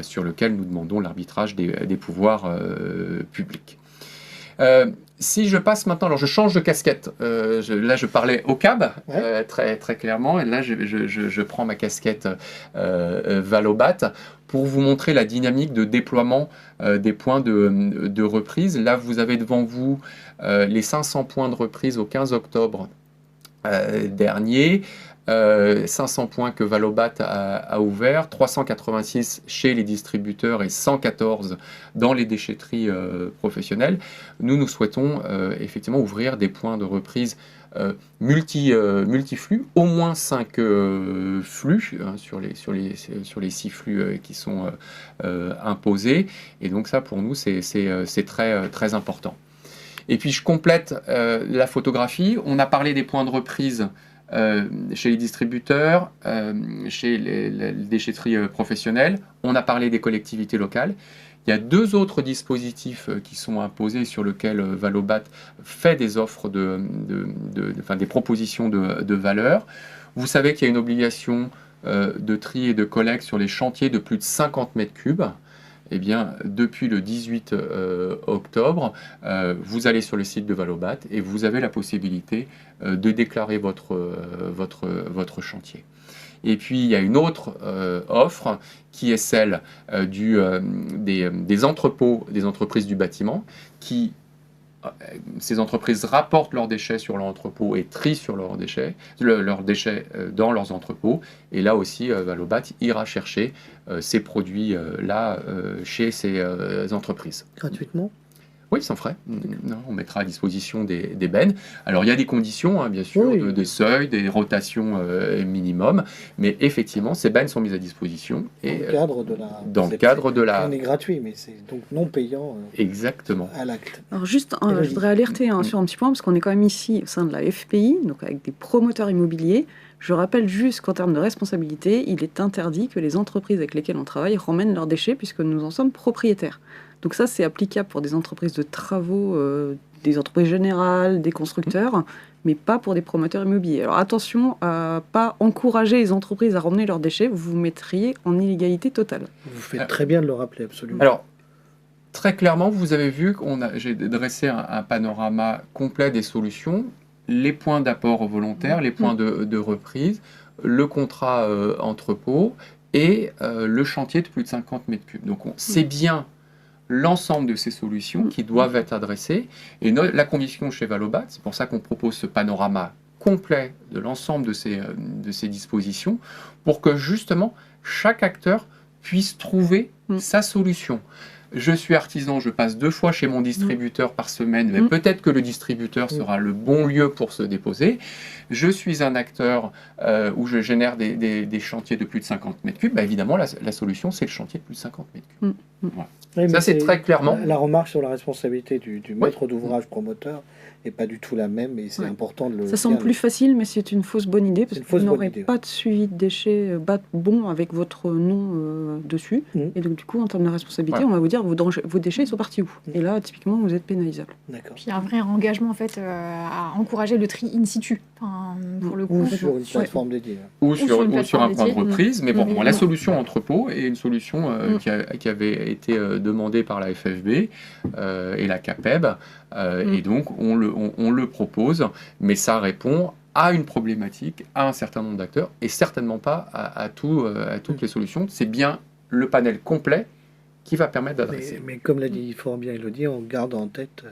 sur lesquels nous demandons l'arbitrage des pouvoirs publics. Si je passe maintenant, alors je change de casquette, là je parlais au CAB, très clairement, et là je prends ma casquette Valobat pour vous montrer la dynamique de déploiement des points de reprise. Là vous avez devant vous les 500 points de reprise au 15 octobre dernier. 500 points que Valobat a ouvert, 386 chez les distributeurs et 114 dans les déchetteries professionnelles. Nous souhaitons effectivement ouvrir des points de reprise multiflux, au moins 5 flux sur les 6 flux qui sont imposés. Et donc ça, pour nous, c'est très important. Et puis, je complète la photographie. On a parlé des points de reprise chez les distributeurs, chez les déchetteries professionnelles. On a parlé des collectivités locales. Il Il y a 2 autres dispositifs qui sont imposés sur lesquels Valobat fait des offres enfin, des propositions de valeur. Vous savez qu'il y a une obligation de tri et de collecte sur les chantiers de plus de 50 mètres cubes. Eh bien, depuis le 18 octobre, vous allez sur le site de Valobat et vous avez la possibilité de déclarer votre chantier. Et puis, il y a une autre offre qui est celle des entrepôts des entreprises du bâtiment qui ces entreprises rapportent leurs déchets sur leur entrepôt et trient sur leurs déchets dans leurs entrepôts. Et là aussi, Valobat ira chercher ces produits-là chez ces entreprises. Gratuitement? Oui, sans frais. Non, on mettra à disposition des bennes. Alors, il y a des conditions, bien sûr, Oui. des seuils, des rotations minimum, mais effectivement, ces bennes sont mises à disposition. Dans le cadre de la... Dans le cadre de la... On est gratuit, mais c'est donc non payant Exactement. à l'acte. Alors juste, je voudrais alerter sur un petit point, parce qu'on est quand même ici au sein de la FPI, donc avec des promoteurs immobiliers. Je rappelle juste qu'en termes de responsabilité, il est interdit que les entreprises avec lesquelles on travaille ramènent leurs déchets, puisque nous en sommes propriétaires. Donc ça, c'est applicable pour des entreprises de travaux, des entreprises générales, des constructeurs, mais pas pour des promoteurs immobiliers. Alors attention à pas encourager les entreprises à ramener leurs déchets, vous vous mettriez en illégalité totale. Vous faites très bien de le rappeler, absolument. Alors, très clairement, vous avez vu que j'ai dressé un panorama complet des solutions, les points d'apport volontaire, les points de reprise, le contrat entrepôt et le chantier de plus de 50 mètres cubes. Donc, c'est bien l'ensemble de ces solutions qui doivent être adressées. Et la conviction chez Valobat, c'est pour ça qu'on propose ce panorama complet de l'ensemble de ces dispositions, pour que justement chaque acteur puisse trouver sa solution. Je suis artisan, je passe 2 fois chez mon distributeur par semaine, mais peut-être que le distributeur sera le bon lieu pour se déposer. Je suis un acteur où je génère des chantiers de plus de 50 mètres cubes. Bah, évidemment, la solution, c'est le chantier de plus de 50 mètres cubes. Voilà. Oui, ça, c'est très clairement... La remarque sur la responsabilité du maître d'ouvrage promoteur n'est pas du tout la même, et c'est important de le... Ça semble plus facile, mais c'est une fausse bonne idée, parce que vous n'aurez pas de suivi de déchets bon avec votre nom dessus. Et donc, du coup, en termes de responsabilité, on va vous dire vos déchets sont partis où. Et là, typiquement, vous êtes pénalisable. D'accord. Puis un vrai engagement, en fait, à encourager le tri in situ. Enfin, pour le coup, ou sur une plateforme dédiée. Ou sur un point de reprise. Mais bon, Évidemment. la solution entrepôt est une solution qui avait été demandée par la FFB et la CAPEB. Et donc, on le propose, mais ça répond à une problématique, à un certain nombre d'acteurs, et certainement pas à toutes les solutions. C'est bien le panel complet qui va permettre d'adresser. Mais comme l'a dit fort bien Elodie, on garde en tête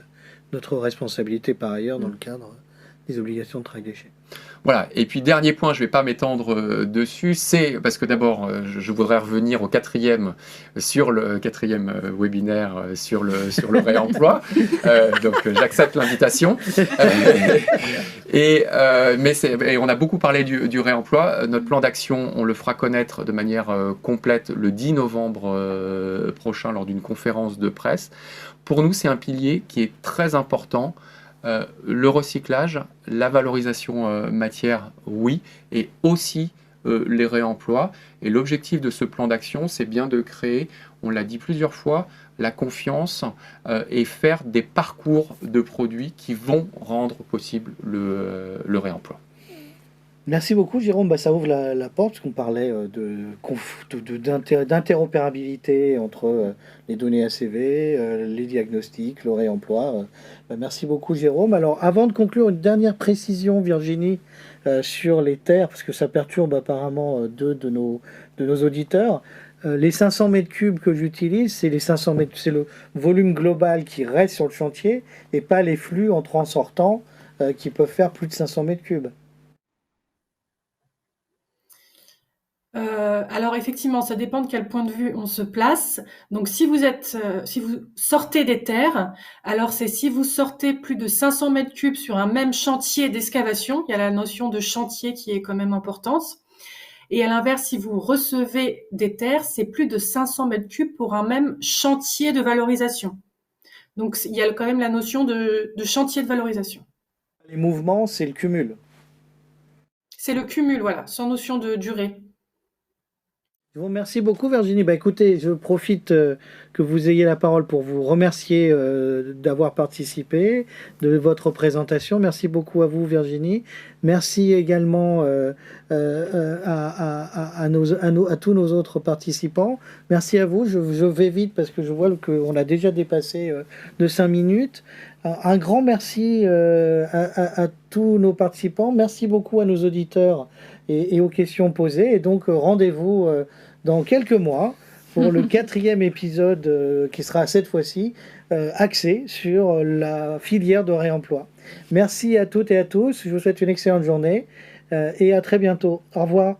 notre responsabilité par ailleurs dans le cadre des obligations de tri déchets. Voilà, et puis dernier point, je ne vais pas m'étendre dessus, c'est parce que d'abord, je voudrais revenir sur le quatrième webinaire sur le réemploi, donc j'accepte l'invitation. Mais on a beaucoup parlé du réemploi. Notre plan d'action, on le fera connaître de manière complète le 10 novembre prochain lors d'une conférence de presse. Pour nous, c'est un pilier qui est très important. Le recyclage, la valorisation matière, oui, et aussi les réemplois. Et l'objectif de ce plan d'action, c'est bien de créer, on l'a dit plusieurs fois, la confiance et faire des parcours de produits qui vont rendre possible le réemploi. Merci beaucoup Jérôme, ça ouvre la porte, parce qu'on parlait d'interopérabilité entre les données ACV, les diagnostics, le réemploi. Merci beaucoup Jérôme. Alors avant de conclure, une dernière précision Virginie sur les terres, parce que ça perturbe apparemment 2 de nos auditeurs. Les 500 mètres cubes que j'utilise, c'est le volume global qui reste sur le chantier, et pas les flux entrant-sortant qui peuvent faire plus de 500 mètres cubes. Alors effectivement, ça dépend de quel point de vue on se place. Donc si vous sortez des terres, alors c'est si vous sortez plus de 500 mètres cubes sur un même chantier d'excavation, il y a la notion de chantier qui est quand même importante. Et à l'inverse, si vous recevez des terres, c'est plus de 500 mètres cubes pour un même chantier de valorisation. Donc il y a quand même la notion de chantier de valorisation. Les mouvements, c'est le cumul. C'est le cumul, voilà, sans notion de durée. Je vous remercie beaucoup, Virginie. Bah, écoutez, je profite que vous ayez la parole pour vous remercier d'avoir participé, de votre présentation. Merci beaucoup à vous, Virginie. Merci également à tous nos autres participants. Merci à vous. Je vais vite parce que je vois qu'on a déjà dépassé de 5 minutes. Un grand merci à tous nos participants. Merci beaucoup à nos auditeurs et aux questions posées. Et donc, rendez-vous dans quelques mois pour le 4e épisode qui sera cette fois-ci axé sur la filière de réemploi. Merci à toutes et à tous. Je vous souhaite une excellente journée et à très bientôt. Au revoir.